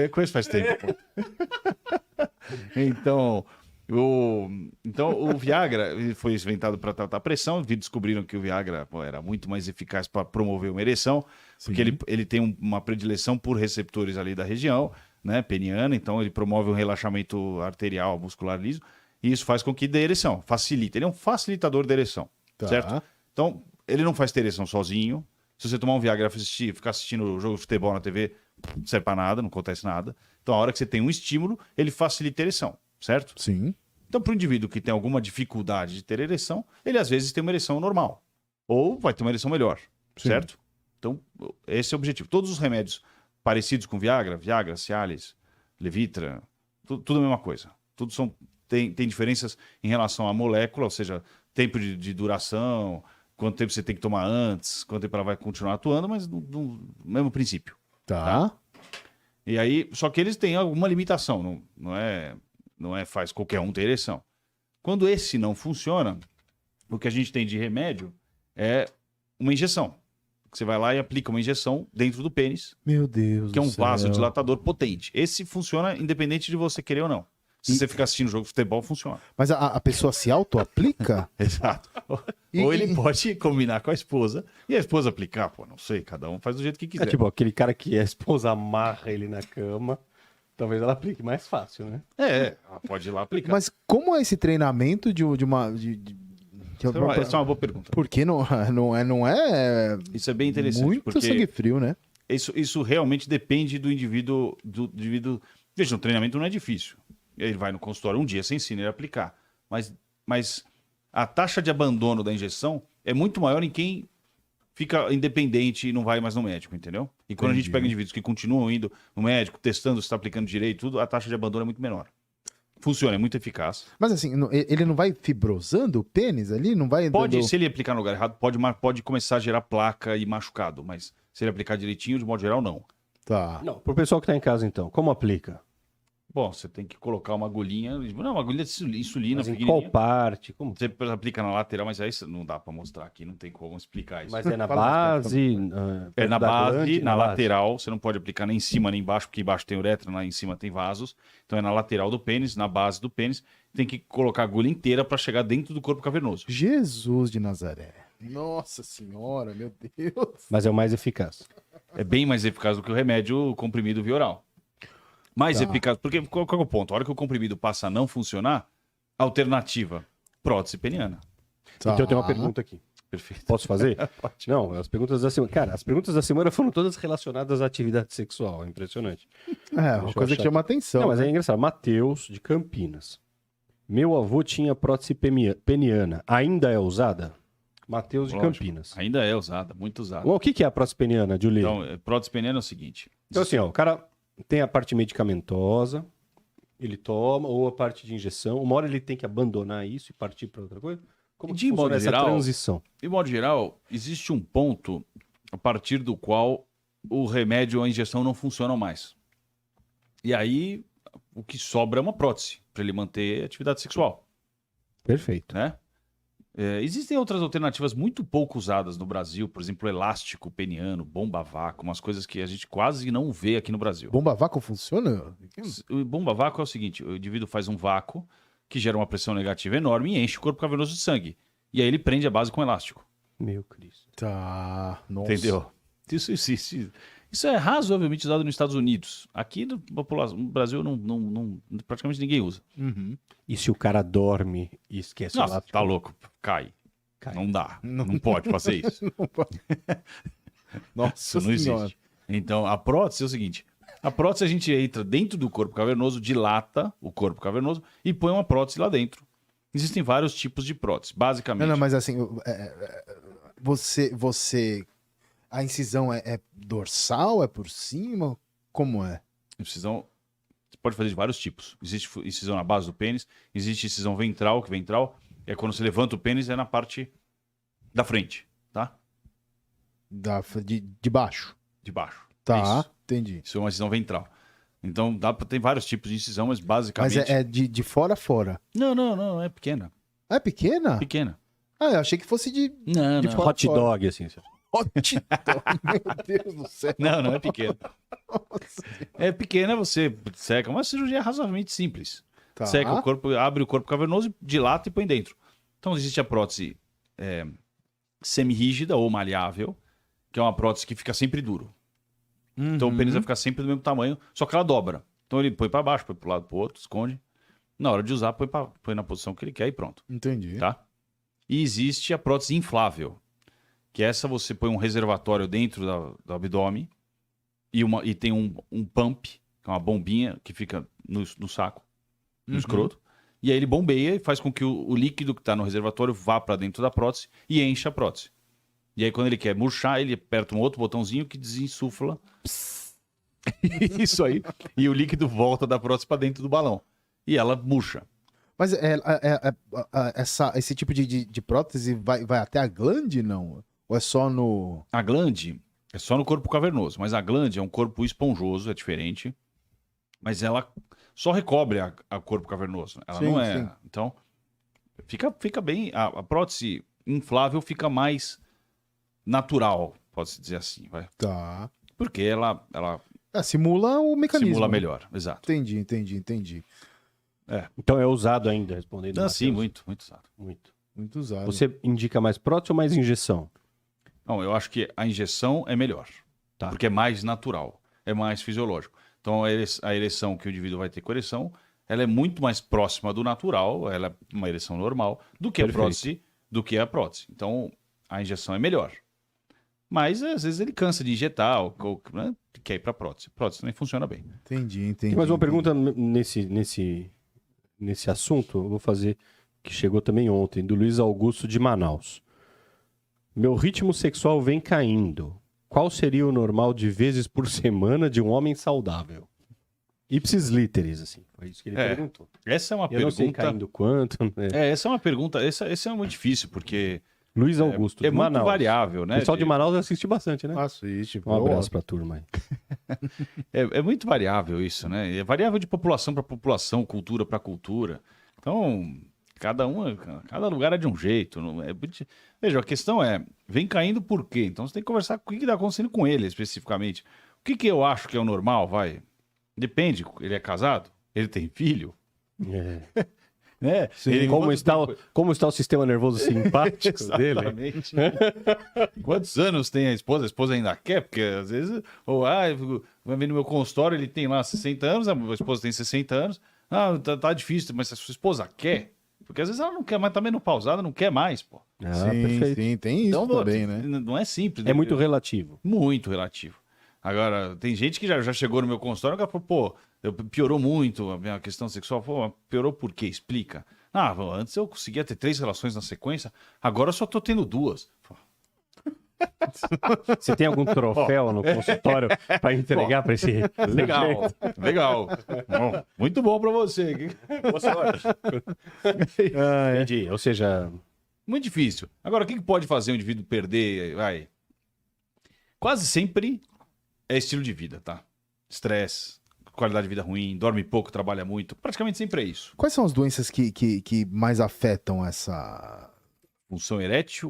Eu conheço faz tempo, pô. Então, o Viagra ele foi inventado para tratar a pressão. Descobriram que o Viagra era muito mais eficaz para promover uma ereção, porque ele tem uma predileção por receptores ali da região, né, peniana. Então, ele promove um relaxamento arterial, muscular liso, e isso faz com que dê ereção, facilita. Ele é um facilitador da ereção, Tá. certo? Então, ele não faz ter ereção sozinho. Se você tomar um Viagra e ficar assistindo o jogo de futebol na TV, não serve para nada, não acontece nada. Então, a hora que você tem um estímulo, ele facilita a ereção, certo? Sim. Então, para o indivíduo que tem alguma dificuldade de ter ereção, ele às vezes tem uma ereção normal. Ou vai ter uma ereção melhor, Sim. certo? Então, esse é o objetivo. Todos os remédios parecidos com Viagra, Cialis, Levitra, tudo a mesma coisa. Tudo tem diferenças em relação à molécula, ou seja, tempo de duração, quanto tempo você tem que tomar antes, quanto tempo ela vai continuar atuando, mas no mesmo princípio. Tá. E aí, só que eles têm alguma limitação, não é faz qualquer um ter ereção. Quando esse não funciona, o que a gente tem de remédio é uma injeção. Você vai lá e aplica uma injeção dentro do pênis, Meu Deus que é um do céu. vasodilatador potente. Esse funciona independente de você querer ou não. Se você ficar assistindo jogo de futebol, funciona. Mas a pessoa se auto-aplica? Exato. Ou ele pode combinar com a esposa e a esposa aplicar, pô, não sei, cada um faz do jeito que quiser. É tipo aquele cara que a esposa amarra ele na cama. Talvez ela aplique mais fácil, né? Ela pode ir lá aplicar. Mas como é esse treinamento de uma... Essa é uma boa pergunta. Porque não é Isso é bem interessante. muito porque sangue frio, né? isso realmente depende do indivíduo. Veja, o treinamento não é difícil. Ele vai no consultório um dia, você ensina ele a aplicar. Mas a taxa de abandono da injeção é muito maior em quem fica independente e não vai mais no médico, entendeu? E quando a gente pega indivíduos que continuam indo no médico, testando se está aplicando direito, tudo, a taxa de abandono é muito menor. Funciona, é muito eficaz. Mas assim, ele não vai fibrosando o pênis ali? Não vai Pode, dando... se ele aplicar no lugar errado, pode começar a gerar placa e machucado, mas se ele aplicar direitinho, de modo geral, não. Tá. Não, pro pessoal que tá em casa, então, como aplica? Bom, você tem que colocar uma agulhinha, uma agulha de insulina Mas em pequenininha. qual parte? Como? Você aplica na lateral, mas aí não dá pra mostrar aqui, não tem como explicar isso. Mas é na Fala mais, base? É na da base, glande, na base? lateral, você não pode aplicar nem em cima nem embaixo, porque embaixo tem uretra, lá em cima tem vasos. Então é na lateral do pênis, na base do pênis, tem que colocar a agulha inteira para chegar dentro do corpo cavernoso. Jesus de Nazaré. Nossa senhora, meu Deus. Mas é o mais eficaz. É bem mais eficaz do que o remédio comprimido via oral. Mais Tá. eficaz, porque qual é o ponto? A hora que o comprimido passa a não funcionar, alternativa, prótese peniana. Tá. Então eu tenho uma pergunta aqui. Perfeito. Posso fazer? Não, as perguntas da semana. Cara, as perguntas da semana foram todas relacionadas à atividade sexual. É impressionante. É, uma Deixa eu coisa que achar chama atenção. Não, mas é engraçado. Matheus, de Campinas. Meu avô tinha prótese peniana. Ainda é usada? Matheus, de Lógico. Campinas. Ainda é usada, muito usada. O que é a prótese peniana, Julie? Então, prótese peniana é o seguinte. Então, assim, ó, o cara tem a parte medicamentosa, ele toma, ou a parte de injeção. Uma hora ele tem que abandonar isso e partir para outra coisa? Como De que funciona modo essa geral, transição? De modo geral, existe um ponto a partir do qual o remédio ou a injeção não funcionam mais. E aí, o que sobra é uma prótese, para ele manter a atividade sexual, Perfeito. né? Existem outras alternativas muito pouco usadas no Brasil, por exemplo, elástico peniano, bomba a vácuo, umas coisas que a gente quase não vê aqui no Brasil. Bomba vácuo funciona? O bomba a vácuo é o seguinte, o indivíduo faz um vácuo que gera uma pressão negativa enorme e enche o corpo cavernoso de sangue. E aí ele prende a base com elástico. Meu Cristo. Tá. Nossa. Entendeu? Isso é razoavelmente usado nos Estados Unidos. Aqui no Brasil praticamente ninguém usa. Uhum. E se o cara dorme e esquece o Nossa, elástico? tá louco. Cai. Cai. Não dá. Não pode fazer isso. Nossa Isso não senhora. existe. Então, a prótese é o seguinte. A prótese a gente entra dentro do corpo cavernoso, dilata o corpo cavernoso e põe uma prótese lá dentro. Existem vários tipos de prótese. Basicamente, Não, mas assim, você... A incisão é dorsal? É por cima? Como é? incisão, você pode fazer de vários tipos. Existe incisão na base do pênis, existe incisão ventral, que ventral é quando você levanta o pênis, é na parte da frente, tá? De baixo. De baixo. Tá, Isso. entendi. Isso é uma incisão ventral. Então, tem vários tipos de incisão, mas basicamente... Mas é de fora a fora. Não, é pequena. É pequena? Pequena. Ah, eu achei que fosse de Não, De não. fora. Hot dog, assim. hot dog. Meu Deus do céu. Não é pequena. É pequena, você seca. Uma cirurgia razoavelmente simples. Tá. Seca o corpo, abre o corpo cavernoso, dilata e põe dentro. Então, existe a prótese semirrígida ou maleável, que é uma prótese que fica sempre duro. Então, o pênis vai ficar sempre do mesmo tamanho, só que ela dobra. Então, ele põe para baixo, põe para o lado, para o outro, esconde. Na hora de usar, põe na posição que ele quer e pronto. Entendi. Tá? E existe a prótese inflável, que essa você põe um reservatório dentro do abdômen e tem um pump, que é uma bombinha que fica no saco, no escroto. E aí ele bombeia e faz com que o líquido que está no reservatório vá para dentro da prótese e encha a prótese. E aí quando ele quer murchar, ele aperta um outro botãozinho que desinsufla. Isso aí. E o líquido volta da prótese para dentro do balão. E ela murcha. Mas esse tipo de prótese vai até a glande, não? Ou é só no... A glande é só no corpo cavernoso, mas a glande é um corpo esponjoso, é diferente. Mas ela só recobre a corpo cavernoso. Ela Sim, não é. sim. Então, fica bem. A prótese inflável fica mais natural, pode-se dizer assim, vai. Tá. Porque ela Simula o mecanismo. simula né? melhor. Exato. Entendi. Então é usado ainda, respondendo. Não, sim, Matheus. muito usado. Muito. Muito usado. Você indica mais prótese ou mais injeção? Não, eu acho que a injeção é melhor. Tá. Porque é mais natural, é mais fisiológico. Então, a ereção que o indivíduo vai ter com ereção, ela é muito mais próxima do natural, ela é uma ereção normal, do que a prótese. Então, a injeção é melhor. Mas, às vezes, ele cansa de injetar, ou né, quer ir para prótese. Prótese também funciona bem. Entendi. Tem mais uma pergunta nesse assunto, eu vou fazer, que chegou também ontem, do Luiz Augusto de Manaus. Meu ritmo sexual vem caindo. Qual seria o normal de vezes por semana de um homem saudável? Ipsis literis, assim. Foi isso que ele perguntou. Essa é uma Eu não sei pergunta. caindo quanto. Né? Essa é uma pergunta. Essa é muito difícil, porque Luiz Augusto, é de muito Manaus. variável, O né? pessoal de Manaus assiste bastante, né? Assiste. Um abraço pra turma aí. É muito variável isso, né? É variável de população para população, cultura para cultura. Então, cada lugar é de um jeito. Veja, a questão é, vem caindo por quê? Então você tem que conversar com o que está acontecendo com ele especificamente. O que eu acho que é o normal, vai? Depende. Ele é casado? Ele tem filho? É. Né? Sim, como está o sistema nervoso simpático dele? Exatamente. Quantos anos tem a esposa? A esposa ainda quer, porque às vezes, vai vir no meu consultório, ele tem lá 60 anos, a esposa tem 60 anos. Tá difícil, mas se a sua esposa quer, porque às vezes ela não quer mais, tá menopausada, não quer mais, pô. Sim, sim, tem isso Então, também, né? Não é simples. É muito relativo. Muito relativo. Agora, tem gente que já chegou no meu consultório e falou, piorou muito a minha questão sexual. Pô, piorou por quê? Explica. Antes eu conseguia ter 3 relações na sequência, agora eu só tô tendo 2. Você tem algum troféu no consultório para entregar para esse... Legal. Bom, muito bom pra você. Boa sorte. Entendi. Ou seja... Muito difícil. Agora, o que pode fazer um indivíduo perder? Quase sempre é estilo de vida, tá? Estresse, qualidade de vida ruim, dorme pouco, trabalha muito. Praticamente sempre é isso. Quais são as doenças que mais afetam essa... Função erétil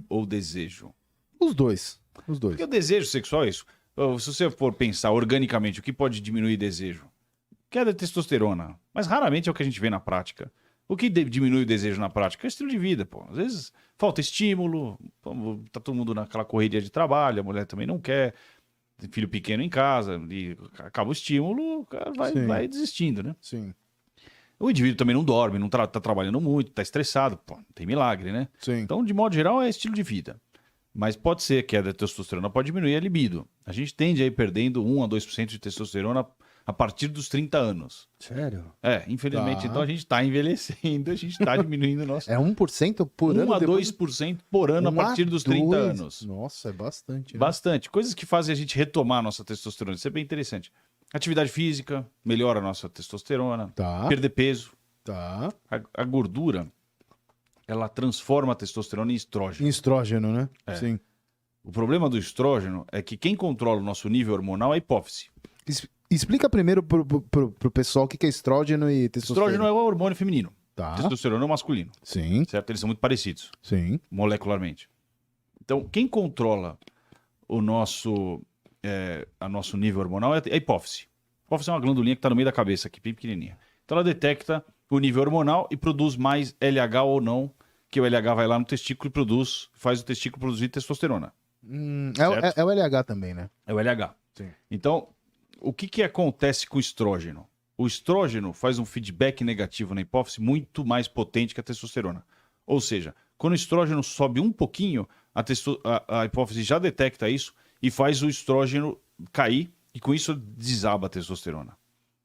ou desejo? Os dois. Porque o desejo sexual é isso. Se você for pensar organicamente, o que pode diminuir desejo? Queda de testosterona. Mas raramente é o que a gente vê na prática. O que diminui o desejo na prática é o estilo de vida, pô. Às vezes falta estímulo, tá todo mundo naquela correria de trabalho, a mulher também não quer, tem filho pequeno em casa, e acaba o estímulo, o cara vai desistindo, né? Sim. O indivíduo também não dorme, não tá trabalhando muito, tá estressado, pô, não tem milagre, né? Sim. Então, de modo geral, é estilo de vida. Mas pode ser que a testosterona pode diminuir a libido. A gente tende a ir perdendo 1 a 2% de testosterona a partir dos 30 anos. Sério? Infelizmente, Tá. Então a gente está envelhecendo, a gente está diminuindo o nosso... É 1% por 1 ano? a 2% por ano a partir dos 30 anos. Nossa, é bastante. Né? Bastante. Coisas que fazem a gente retomar a nossa testosterona. Isso é bem interessante. Atividade física, melhora a nossa testosterona. Tá. Perder peso. Tá. A gordura, ela transforma a testosterona em estrógeno. Em estrógeno, né? Sim. O problema do estrógeno é que quem controla o nosso nível hormonal é a hipófise. Explica primeiro pro pessoal o que é estrógeno e testosterona. Estrógeno é o hormônio feminino. Tá. Testosterona é o masculino. Sim, Certo? Eles são muito parecidos, sim. molecularmente. Então, quem controla o nosso nível hormonal é a hipófise. A hipófise é uma glandulinha que está no meio da cabeça, aqui, bem pequenininha. Então, ela detecta o nível hormonal e produz mais LH ou não, que o LH vai lá no testículo e faz o testículo produzir testosterona. É o LH também, né? É o LH. Sim. Então, o que acontece com o estrógeno? O estrógeno faz um feedback negativo na hipófise muito mais potente que a testosterona. Ou seja, quando o estrógeno sobe um pouquinho, a hipófise já detecta isso e faz o estrógeno cair e com isso desaba a testosterona.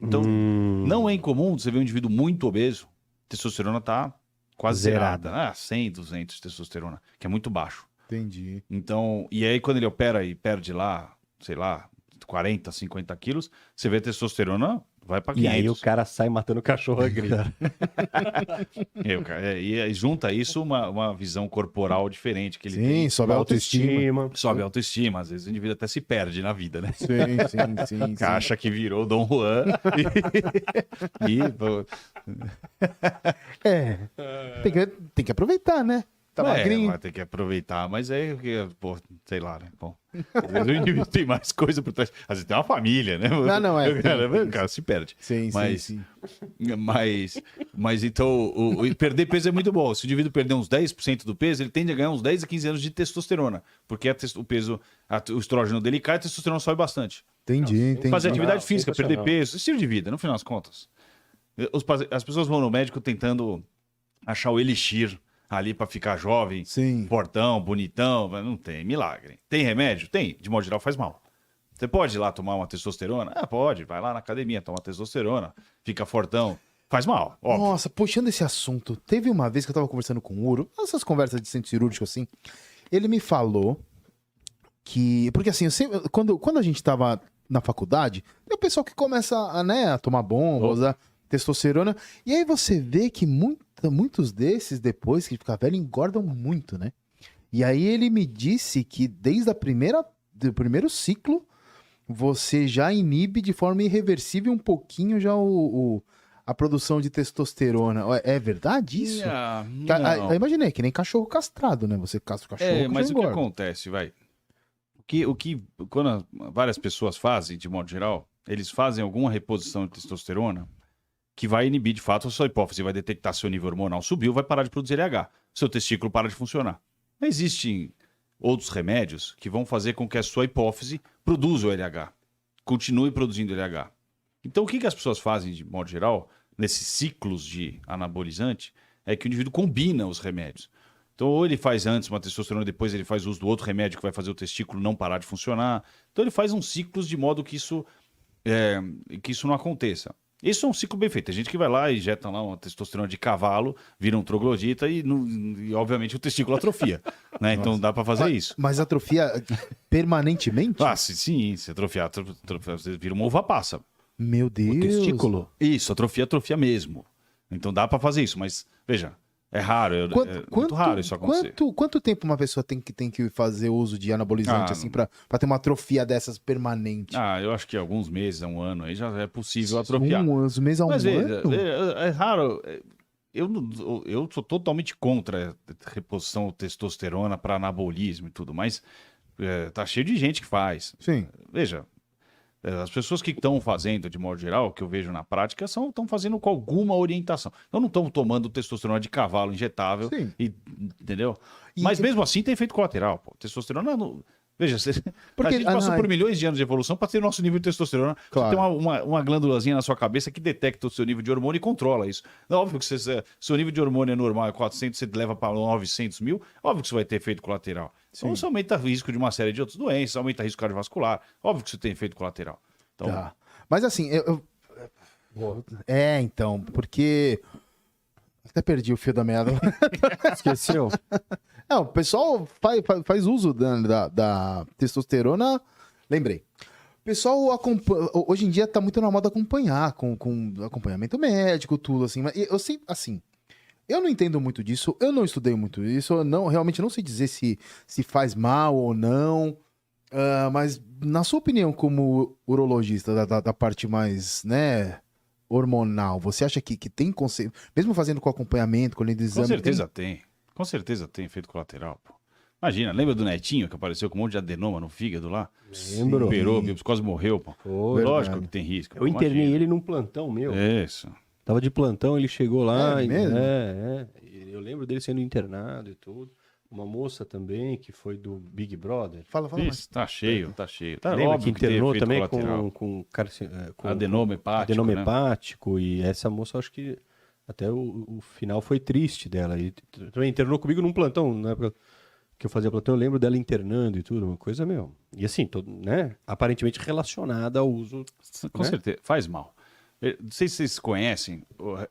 Então, não é incomum você ver um indivíduo muito obeso, a testosterona está quase zerada. 100, 200 de testosterona, que é muito baixo. Entendi. Então, e aí quando ele opera e perde lá, sei lá, 40, 50 quilos, você vê a testosterona, vai para 500. E aí o cara sai matando cachorro a grita. E junta isso uma visão corporal diferente que ele Sim, tem. sobe a autoestima. Sobe a autoestima. Às vezes o indivíduo até se perde na vida, né? Sim. Acha que virou Dom Juan. Tem que aproveitar, né? Tá magrinho. Vai ter que aproveitar, mas pô, sei lá, né? Bom, às vezes o indivíduo tem mais coisa por trás. Às vezes tem uma família, né? O cara se perde. Sim. Mas então, perder peso é muito bom. Se o indivíduo perder uns 10% do peso, ele tende a ganhar uns 10 a 15 anos de testosterona. Porque o estrógeno dele cai, a testosterona sobe bastante. Entendi. Fazer atividade física, perder sensacional. peso, estilo de vida, no final das contas. As pessoas vão no médico tentando achar o elixir ali pra ficar jovem, Sim. fortão, bonitão, mas não tem milagre. Tem remédio? Tem. De modo geral faz mal. Você pode ir lá tomar uma testosterona? Pode. Vai lá na academia, toma testosterona, fica fortão. Faz mal, óbvio. Nossa, puxando esse assunto, teve uma vez que eu tava conversando com o Uro, essas conversas de centro cirúrgico assim, ele me falou que... Porque assim, quando a gente tava na faculdade, tem o pessoal que começa a tomar bomba, usar testosterona. E aí você vê que muitos desses, depois que fica velho, engordam muito, né? E aí ele me disse que desde do primeiro ciclo, você já inibe de forma irreversível um pouquinho já a produção de testosterona. É verdade isso? Não. Eu imaginei, que nem cachorro castrado, né? Você castra o cachorro, Mas já o que engorda. acontece, vai? Quando várias pessoas fazem, de modo geral, eles fazem alguma reposição de testosterona que vai inibir, de fato, a sua hipófise, vai detectar se seu nível hormonal subiu, vai parar de produzir LH. Seu testículo para de funcionar. Existem outros remédios que vão fazer com que a sua hipófise produza o LH. Continue produzindo LH. Então, o que as pessoas fazem, de modo geral, nesses ciclos de anabolizante, é que o indivíduo combina os remédios. Então, ou ele faz antes uma testosterona, depois ele faz uso do outro remédio que vai fazer o testículo não parar de funcionar. Então, ele faz uns ciclos de modo que isso não aconteça. Isso é um ciclo bem feito. Tem gente que vai lá e injeta lá uma testosterona de cavalo, vira um troglodita e obviamente, o testículo atrofia. Né? Então, dá para fazer isso. Mas atrofia permanentemente? Sim, se atrofiar, você vira uma uva passa. Meu Deus. O testículo. Isso, atrofia mesmo. Então dá pra fazer isso, mas veja, é raro, muito raro isso acontecer. Quanto tempo uma pessoa tem que fazer uso de anabolizante assim pra ter uma atrofia dessas permanente? Eu acho que alguns meses, um ano aí já é possível atrofiar. Uns meses a um Mas veja, ano? é raro. Eu sou totalmente contra a reposição de testosterona para anabolismo e tudo, mas tá cheio de gente que faz. Sim. Veja, as pessoas que estão fazendo, de modo geral, que eu vejo na prática, estão fazendo com alguma orientação. Então não estão tomando testosterona de cavalo injetável, Sim. entendeu? Mas mesmo assim tem efeito colateral. Pô. Testosterona não... Veja, Porque, a gente passou por milhões de anos de evolução para ter o nosso nível de testosterona. Claro. Você tem uma glândulazinha na sua cabeça que detecta o seu nível de hormônio e controla isso. É óbvio que seu nível de hormônio é normal, é 400, você leva para 900 mil, óbvio que isso vai ter efeito colateral. Então você aumenta o risco de uma série de outras doenças, aumenta o risco cardiovascular, óbvio que isso tem efeito colateral. Então, Tá. Mas assim, então, porque... Até perdi o fio da meada. Esqueceu? O pessoal faz uso da testosterona. Lembrei. O pessoal hoje em dia tá muito na moda acompanhar, com acompanhamento médico, tudo assim. Mas eu sei, assim, eu não entendo muito disso, eu não estudei muito isso, eu realmente não sei dizer se faz mal ou não. Mas, na sua opinião, como urologista da parte mais, né, hormonal, você acha que tem conceito, mesmo fazendo com acompanhamento, com lendo exame? com certeza tem. Com certeza tem efeito colateral, pô. Imagina, lembra do Netinho que apareceu com um monte de adenoma no fígado lá? Lembro. Operou, quase morreu, pô. Foi, Lógico verdade. que tem risco. Eu internei imagina. ele num plantão meu. Isso. Tava de plantão, ele chegou lá. É mesmo? Eu lembro dele sendo internado e tudo. Uma moça também, que foi do Big Brother. Fala mais. Isso, tá cheio. Tá Lembra óbvio que tem internou efeito também colateral. com Adenoma hepático, adenoma né? hepático. E essa moça, acho que até o final foi triste dela. E também internou comigo num plantão, na época que eu fazia plantão, eu lembro dela internando e tudo, uma coisa, meu. E assim, né? Aparentemente relacionada ao uso. Com né? certeza, faz mal. Não sei se vocês conhecem,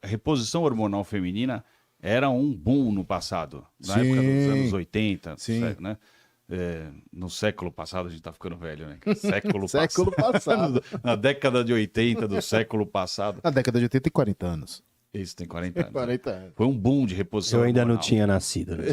a reposição hormonal feminina era um boom no passado, na Sim. época dos anos 80, Sim. né? No século passado, a gente tá ficando velho, né? Século Século passado. Na década de 80 do século passado. Na década de 80 e 40 anos. Isso tem 40 anos. 40 anos. Foi um boom de reposição Eu ainda não hormonal. tinha nascido. Né?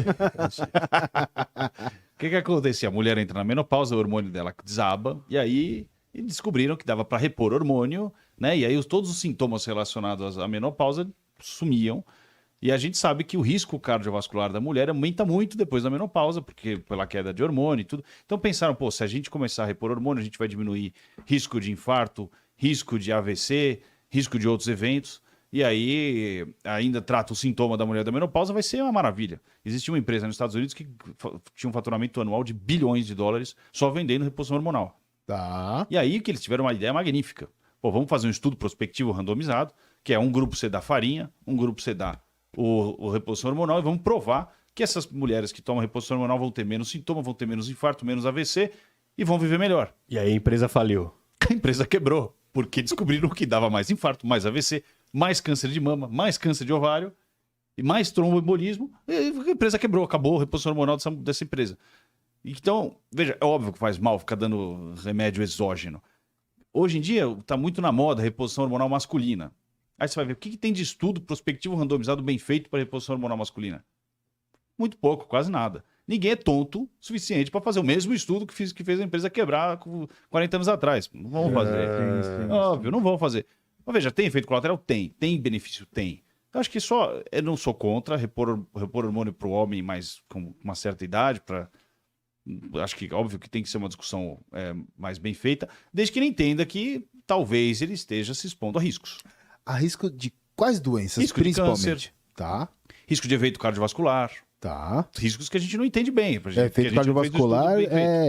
O que acontecia? A mulher entra na menopausa, o hormônio dela desaba, e aí descobriram que dava para repor hormônio, né? E aí todos os sintomas relacionados à menopausa sumiam. E a gente sabe que o risco cardiovascular da mulher aumenta muito depois da menopausa, porque pela queda de hormônio e tudo. Então pensaram, pô, se a gente começar a repor hormônio, a gente vai diminuir risco de infarto, risco de AVC, risco de outros eventos. E aí ainda trata o sintoma da mulher da menopausa, vai ser uma maravilha. Existia uma empresa nos Estados Unidos que tinha um faturamento anual de bilhões de dólares só vendendo reposição hormonal. Tá. E aí que eles tiveram uma ideia magnífica. Pô, vamos fazer um estudo prospectivo randomizado, que é um grupo você dá farinha, um grupo você dá o reposição hormonal, e vamos provar que essas mulheres que tomam reposição hormonal vão ter menos sintoma, vão ter menos infarto, menos AVC e vão viver melhor. E aí a empresa faliu. A empresa quebrou, porque descobriram que dava mais infarto, mais AVC, mais câncer de mama, mais câncer de ovário e mais tromboembolismo. E a empresa quebrou, acabou a reposição hormonal dessa empresa. Então, veja, é óbvio que faz mal ficar dando remédio exógeno. hoje em dia está muito na moda a reposição hormonal masculina. Aí você vai ver o que tem de estudo prospectivo randomizado bem feito para reposição hormonal masculina. Muito pouco, quase nada. Ninguém é tonto o suficiente para fazer o mesmo estudo que fez a empresa quebrar 40 anos atrás. Não vão fazer. Óbvio, não vão fazer. Mas veja, tem efeito colateral? Tem. Tem benefício? Tem. Eu acho que eu não sou contra repor hormônio para o homem, mas com uma certa idade, acho que óbvio que tem que ser uma discussão mais bem feita, desde que ele entenda que talvez ele esteja se expondo a riscos. A risco de quais doenças, Risco de principalmente? câncer. Tá, Risco de efeito cardiovascular. tá. Riscos que a gente não entende bem. Efeito cardiovascular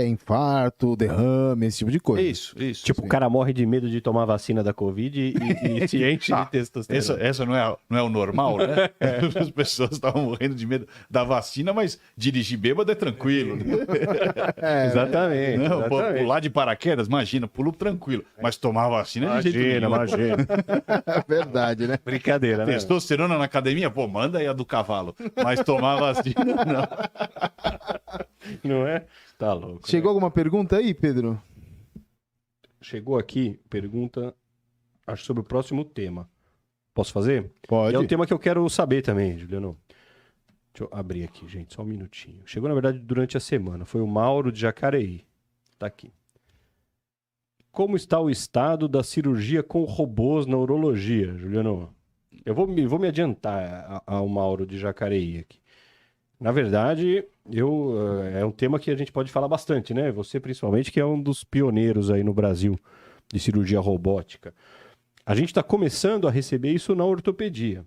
infarto, derrame, esse tipo de coisa. Isso. Tipo, o cara morre de medo de tomar vacina da Covid e se enche de testosterona. Essa não é o normal, né? As pessoas estavam morrendo de medo da vacina, mas dirigir bêbado é tranquilo. Né? Exatamente. Não, exatamente. pular de paraquedas, imagina, pulo tranquilo. Mas tomar vacina de jeito nenhum. Imagina. É verdade, né? Brincadeira, né? Testosterona na academia, pô, manda aí a do cavalo. Mas tomar vacina, não. Não é? Tá louco. Chegou alguma pergunta aí, Pedro? Chegou aqui, pergunta, acho sobre o próximo tema. Posso fazer? Pode. É um tema que eu quero saber também, Juliano. Deixa eu abrir aqui, gente, só um minutinho. Chegou, na verdade, durante a semana. Foi o Mauro de Jacareí. Tá aqui. Como está o estado da cirurgia com robôs na urologia, Juliano? Eu vou me adiantar ao Mauro de Jacareí aqui. Na verdade, é um tema que a gente pode falar bastante, né? Você, principalmente, que é um dos pioneiros aí no Brasil de cirurgia robótica. A gente está começando a receber isso na ortopedia.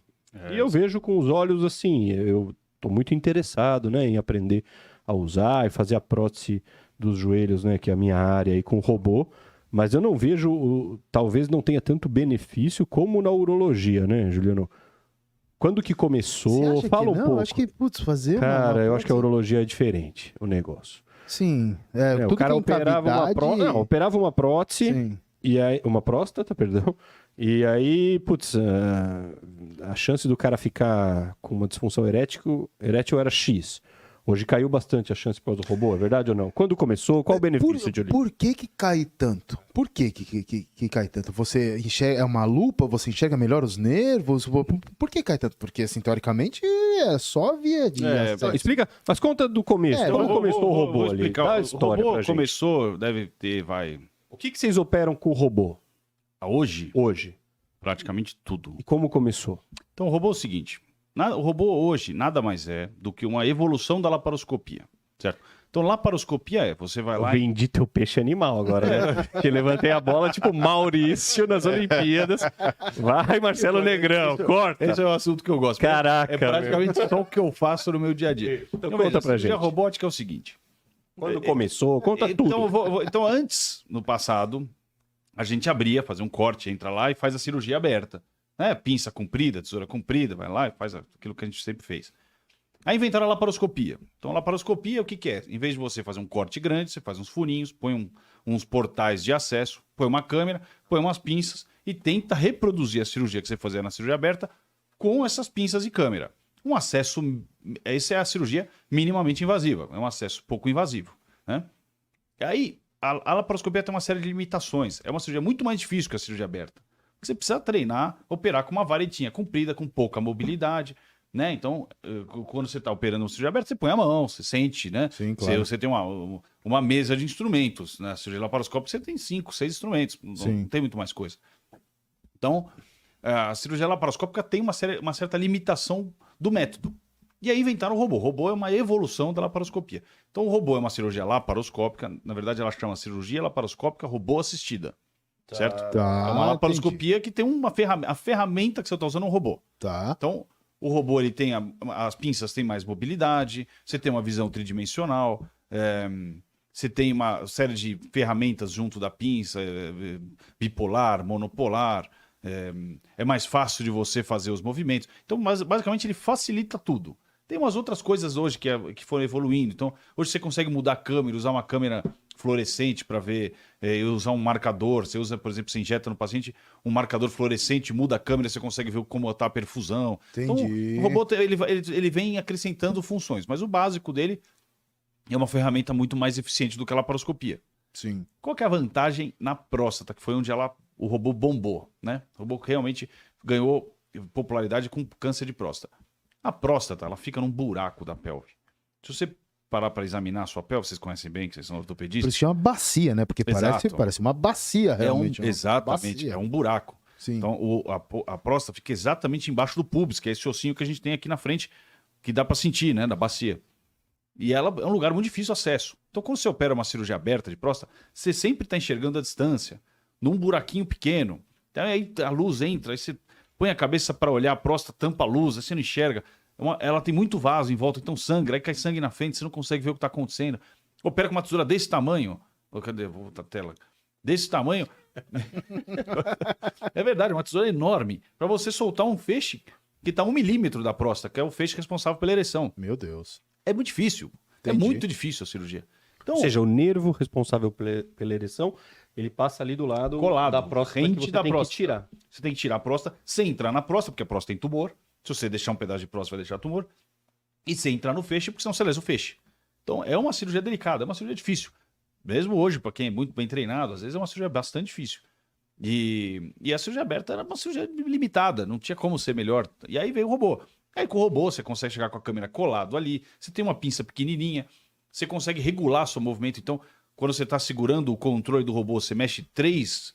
E eu vejo com os olhos assim, eu estou muito interessado, né, em aprender a usar e fazer a prótese dos joelhos, né, que é a minha área aí com robô, mas eu não vejo, talvez não tenha tanto benefício como na urologia, né, Juliano? Quando que começou? Você acha Fala que um não? pouco. Acho que, putz, fazer Cara, eu acho que a prótese- urologia é diferente, o negócio. Sim. O cara operava uma prótese, Sim. e aí, uma próstata, perdão. E aí, putz, a chance do cara ficar com uma disfunção erétil era X. Hoje caiu bastante a chance por causa do robô, é verdade ou não? Quando começou, qual o benefício, Julinho? Por que cai tanto? Por que cai tanto? Você enxerga, é uma lupa? Você enxerga melhor os nervos? Por que cai tanto? Porque, assim, teoricamente, é só via de acesso. Explica, mas conta do começo. Quando começou o robô ali? explicar. Dá a O história robô pra gente. começou, deve ter, O que vocês operam com o robô hoje, hoje? praticamente tudo. E como começou? Então, o robô é o seguinte: o robô hoje nada mais é do que uma evolução da laparoscopia, certo? Então, laparoscopia você vai Eu lá vendi teu peixe animal agora, né? Que levantei a bola, tipo Maurício nas Olimpíadas. Vai, Marcelo Negrão, corta. Esse é o assunto que eu gosto. Caraca, É praticamente só o que eu faço no meu dia a dia. Então conta pra gente. A robótica é o seguinte. Quando começou, conta tudo. Então, antes, no passado, a gente abria, fazia um corte, entra lá e faz a cirurgia aberta. Né? Pinça comprida, tesoura comprida, vai lá e faz aquilo que a gente sempre fez. Aí inventaram a laparoscopia. Então, a laparoscopia, o que é? Em vez de você fazer um corte grande, você faz uns furinhos, põe uns portais de acesso, põe uma câmera, põe umas pinças e tenta reproduzir a cirurgia que você fazia na cirurgia aberta com essas pinças e câmera. Um acesso, essa é a cirurgia minimamente invasiva, é um acesso pouco invasivo, né? E aí, a laparoscopia tem uma série de limitações. É uma cirurgia muito mais difícil que a cirurgia aberta. Você precisa treinar, operar com uma varetinha comprida, com pouca mobilidade, né? Então, quando você está operando uma cirurgia aberta, você põe a mão, você sente, né? Sim, claro. Você tem uma mesa de instrumentos. Na cirurgia laparoscópica, você tem 5, 6 instrumentos. Não tem muito mais coisa. Então, a cirurgia laparoscópica tem uma certa limitação do método. E aí inventaram o robô. O robô é uma evolução da laparoscopia. Então, o robô é uma cirurgia laparoscópica. Na verdade, ela chama cirurgia laparoscópica robô assistida. Certo? Tá, É uma laparoscopia que tem a ferramenta que você está usando é um robô. Tá. Então, o robô ele tem as pinças têm mais mobilidade, você tem uma visão tridimensional, você tem uma série de ferramentas junto da pinça, bipolar, monopolar, é mais fácil de você fazer os movimentos. Então, basicamente, ele facilita tudo. Tem umas outras coisas hoje que foram evoluindo. Então, hoje você consegue mudar a câmera, usar uma câmera fluorescente para ver, usar um marcador. Você usa, por exemplo, você injeta no paciente um marcador fluorescente, muda a câmera, você consegue ver como está a perfusão. Entendi. Então, o robô ele vem acrescentando funções, mas o básico dele é uma ferramenta muito mais eficiente do que a laparoscopia. Sim. Qual que é a vantagem na próstata, que foi onde o robô bombou, né? O robô realmente ganhou popularidade com câncer de próstata. A próstata, ela fica num buraco da pelve. Se você parar para examinar a sua pelve, vocês conhecem bem, que vocês são Por ortopedistas. isso chama bacia, né? Porque Exato. parece uma bacia, realmente. Exatamente, bacia. é um buraco. Sim. Então, a próstata fica exatamente embaixo do púbis, que é esse ossinho que a gente tem aqui na frente, que dá para sentir, né, da bacia. E ela é um lugar muito difícil de acesso. Então, quando você opera uma cirurgia aberta de próstata, você sempre está enxergando a distância, num buraquinho pequeno. Então, aí a luz entra, aí você põe a cabeça para olhar a próstata, tampa a luz, aí você não enxerga. Ela tem muito vaso em volta, então sangra, aí cai sangue na frente, você não consegue ver o que está acontecendo. Opera com uma tesoura desse tamanho. Cadê? Vou botar a tela. Desse tamanho. É verdade, uma tesoura enorme. Para você soltar um feixe que está 1 milímetro da próstata, que é o feixe responsável pela ereção. Meu Deus. É muito difícil. Entendi. É muito difícil a cirurgia. Então, Ou seja, o nervo responsável pela ereção, ele passa ali do lado colado, da próstata rente que você da tem próstata. que tirar. Você tem que tirar a próstata, sem entrar na próstata, porque a próstata tem tumor. Se você deixar um pedaço de próstata, vai deixar tumor. E sem entrar no feixe, porque senão você lesa o feixe. Então, é uma cirurgia delicada, é uma cirurgia difícil. Mesmo hoje, para quem é muito bem treinado, às vezes é uma cirurgia bastante difícil. E a cirurgia aberta era uma cirurgia limitada, não tinha como ser melhor. E aí veio o robô. Aí com o robô você consegue chegar com a câmera colado ali, você tem uma pinça pequenininha, você consegue regular seu movimento. Então, quando você está segurando o controle do robô, você mexe 3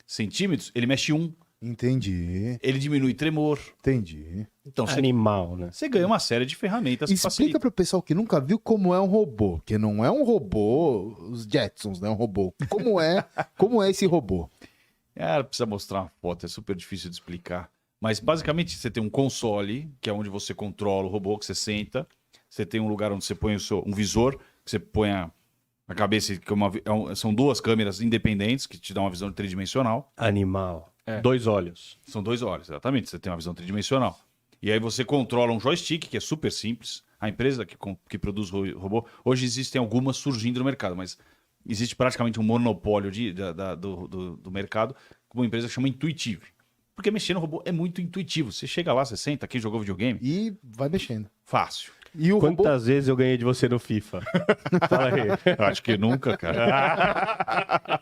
centímetros, ele mexe 1. Entendi. Ele diminui tremor. Entendi. Então, Animal, né? você ganha uma série de ferramentas que Explica facilitam. pro pessoal que nunca viu como é um robô. Que não é um robô, os Jetsons, né? Um robô. Como é esse robô? Precisa mostrar uma foto, é super difícil de explicar. Mas basicamente você tem um console, que é onde você controla o robô, que você senta. Você tem um lugar onde você põe um visor, que você põe a cabeça, que são 2 câmeras independentes, que te dão uma visão tridimensional. Animal. É. 2 olhos. São 2 olhos, exatamente. Você tem uma visão tridimensional. E aí você controla um joystick, que é super simples. A empresa que produz o robô, hoje existem algumas surgindo no mercado, mas existe praticamente um monopólio do mercado com uma empresa que chama Intuitive. Porque mexer no robô é muito intuitivo. Você chega lá, você senta, quem jogou videogame, E vai mexendo. fácil. E o robô... Quantas vezes eu ganhei de você no FIFA? Fala aí. Eu acho que nunca, cara.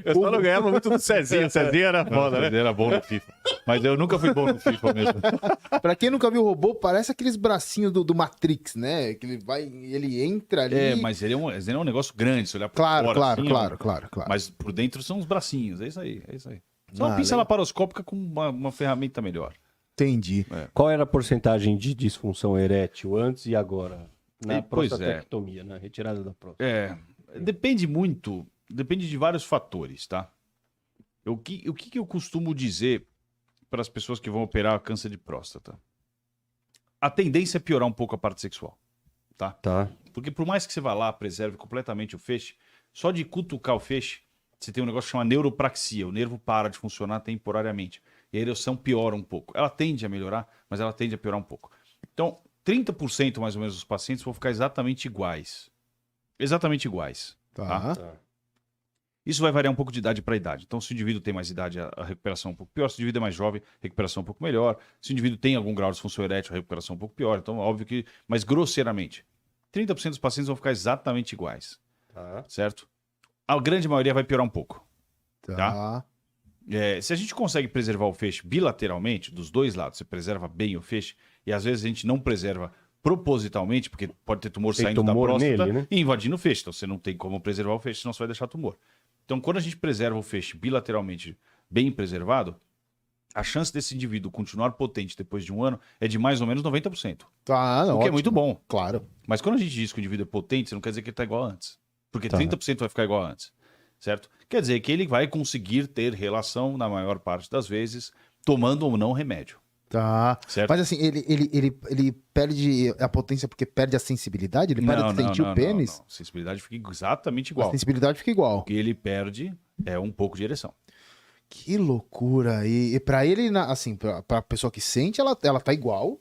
Eu só não ganhava muito do Cezinho. O Cezinho era foda, né? Ele era bom no FIFA. Mas eu nunca fui bom no FIFA mesmo. Pra quem nunca viu o robô, parece aqueles bracinhos do Matrix, né? Que ele entra ali... Mas ele é um negócio grande, se olhar por Claro, fora. claro, assim, claro. Mas por dentro são os bracinhos, é isso aí. Só uma Ah, pinça legal. laparoscópica com uma ferramenta melhor. Entendi. Qual era a porcentagem de disfunção erétil antes e agora? Na Pois prostatectomia, na retirada da próstata. Depende de vários fatores, tá? O que eu costumo dizer para as pessoas que vão operar câncer de próstata? A tendência é piorar um pouco a parte sexual, tá? Tá. Porque por mais que você vá lá, preserve completamente o feixe, só de cutucar o feixe, você tem um negócio que chama neuropraxia. O nervo para de funcionar temporariamente. E a ereção piora um pouco. Ela tende a melhorar, mas ela tende a piorar um pouco. Então, 30% mais ou menos dos pacientes vão ficar exatamente iguais. Exatamente iguais. Tá. Isso vai variar um pouco de idade para idade. Então, se o indivíduo tem mais idade, a recuperação é um pouco pior. Se o indivíduo é mais jovem, a recuperação é um pouco melhor. Se o indivíduo tem algum grau de disfunção erétil, a recuperação é um pouco pior. Então, óbvio que... Mas, grosseiramente, 30% dos pacientes vão ficar exatamente iguais. Tá. Certo? A grande maioria vai piorar um pouco. Tá. Se a gente consegue preservar o feixe bilateralmente, dos dois lados, você preserva bem o feixe, e às vezes a gente não preserva propositalmente, porque pode ter tumor Tem saindo tumor da próstata nele, né? e invadindo o feixe. Então você não tem como preservar o feixe, senão você vai deixar tumor. Então, quando a gente preserva o feixe bilateralmente bem preservado, a chance desse indivíduo continuar potente depois de um ano é de mais ou menos 90%. Tá, O que ótimo. é muito bom. Claro. Mas quando a gente diz que o indivíduo é potente, não quer dizer que ele está igual a antes. Porque Tá. 30% vai ficar igual a antes. Certo? Quer dizer que ele vai conseguir ter relação, na maior parte das vezes, tomando ou não remédio. Tá. Certo? Mas assim, ele perde a potência porque perde a sensibilidade? Ele para de sentir o pênis? não. A sensibilidade fica exatamente A igual. sensibilidade fica igual. O que ele perde é um pouco de ereção. Que loucura. E pra ele, assim, pra pessoa que sente, ela tá igual,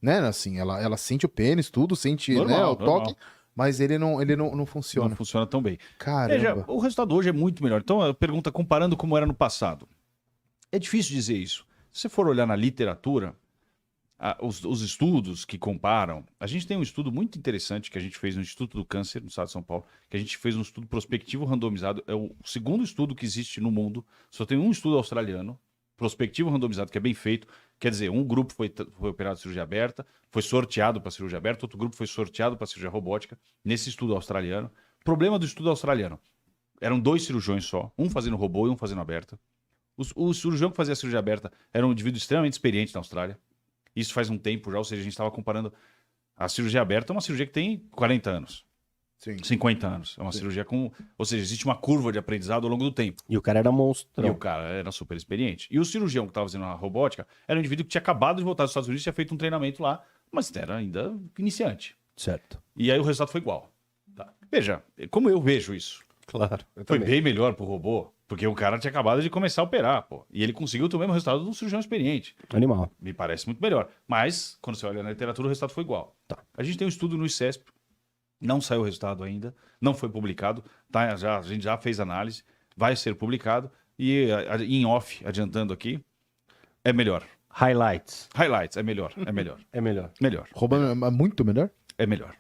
né? Assim, ela sente o pênis, tudo, sente né, Normal, o toque, normal. mas ele não funciona. Não funciona tão bem. Caramba. Veja, o resultado hoje é muito melhor. Então, a pergunta, comparando como era no passado. É difícil dizer isso. Se você for olhar na literatura, os estudos que comparam, a gente tem um estudo muito interessante que a gente fez no Instituto do Câncer, no estado de São Paulo, que a gente fez um estudo prospectivo randomizado, é o segundo estudo que existe no mundo, só tem um estudo australiano, prospectivo randomizado, que é bem feito, quer dizer, um grupo foi operado de cirurgia aberta, foi sorteado para cirurgia aberta, outro grupo foi sorteado para cirurgia robótica, nesse estudo australiano. O problema do estudo australiano, eram 2 cirurgiões só, um fazendo robô e um fazendo aberta. O cirurgião que fazia a cirurgia aberta era um indivíduo extremamente experiente na Austrália. Isso faz um tempo já, ou seja, a gente estava comparando a cirurgia aberta, é uma cirurgia que tem 40 anos, Sim. 50 anos. É uma cirurgia com... Ou seja, existe uma curva de aprendizado ao longo do tempo. E o cara era monstro. E o cara era super experiente. E o cirurgião que estava fazendo a robótica era um indivíduo que tinha acabado de voltar dos Estados Unidos, tinha feito um treinamento lá, mas era ainda iniciante. Certo. E aí o resultado foi igual. Tá. Veja, como eu vejo isso. Claro. Foi bem melhor pro robô, porque o cara tinha acabado de começar a operar, pô. E ele conseguiu ter o mesmo resultado do cirurgião experiente. Animal. Me parece muito melhor. Mas, quando você olha na literatura, o resultado foi igual. Tá. A gente tem um estudo no ICESP, não saiu o resultado ainda, não foi publicado, tá? A gente já fez análise, vai ser publicado. E em off, adiantando aqui, é melhor. Highlights. Highlights, é melhor, é melhor. É melhor. Melhor, Roubando é muito melhor? é melhor.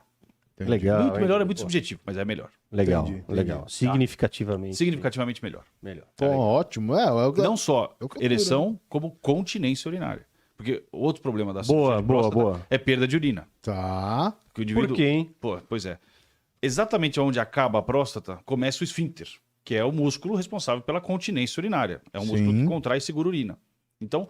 Entendi. Legal. Muito melhor é hein? muito Pô, subjetivo, mas é melhor. Legal, Entendi, entendi. legal. Significativamente. Significativamente melhor. Melhor. Pô, ótimo. Não só eu calculo, ereção, como continência urinária. Porque outro problema da Boa, cirurgia de boa, próstata boa. é perda de urina. Tá. Que o indivíduo... Por quê, hein? Pô, pois é. Exatamente onde acaba a próstata, começa o esfíncter, que é o músculo responsável pela continência urinária. É um músculo Sim. que contrai e segura a urina. Então,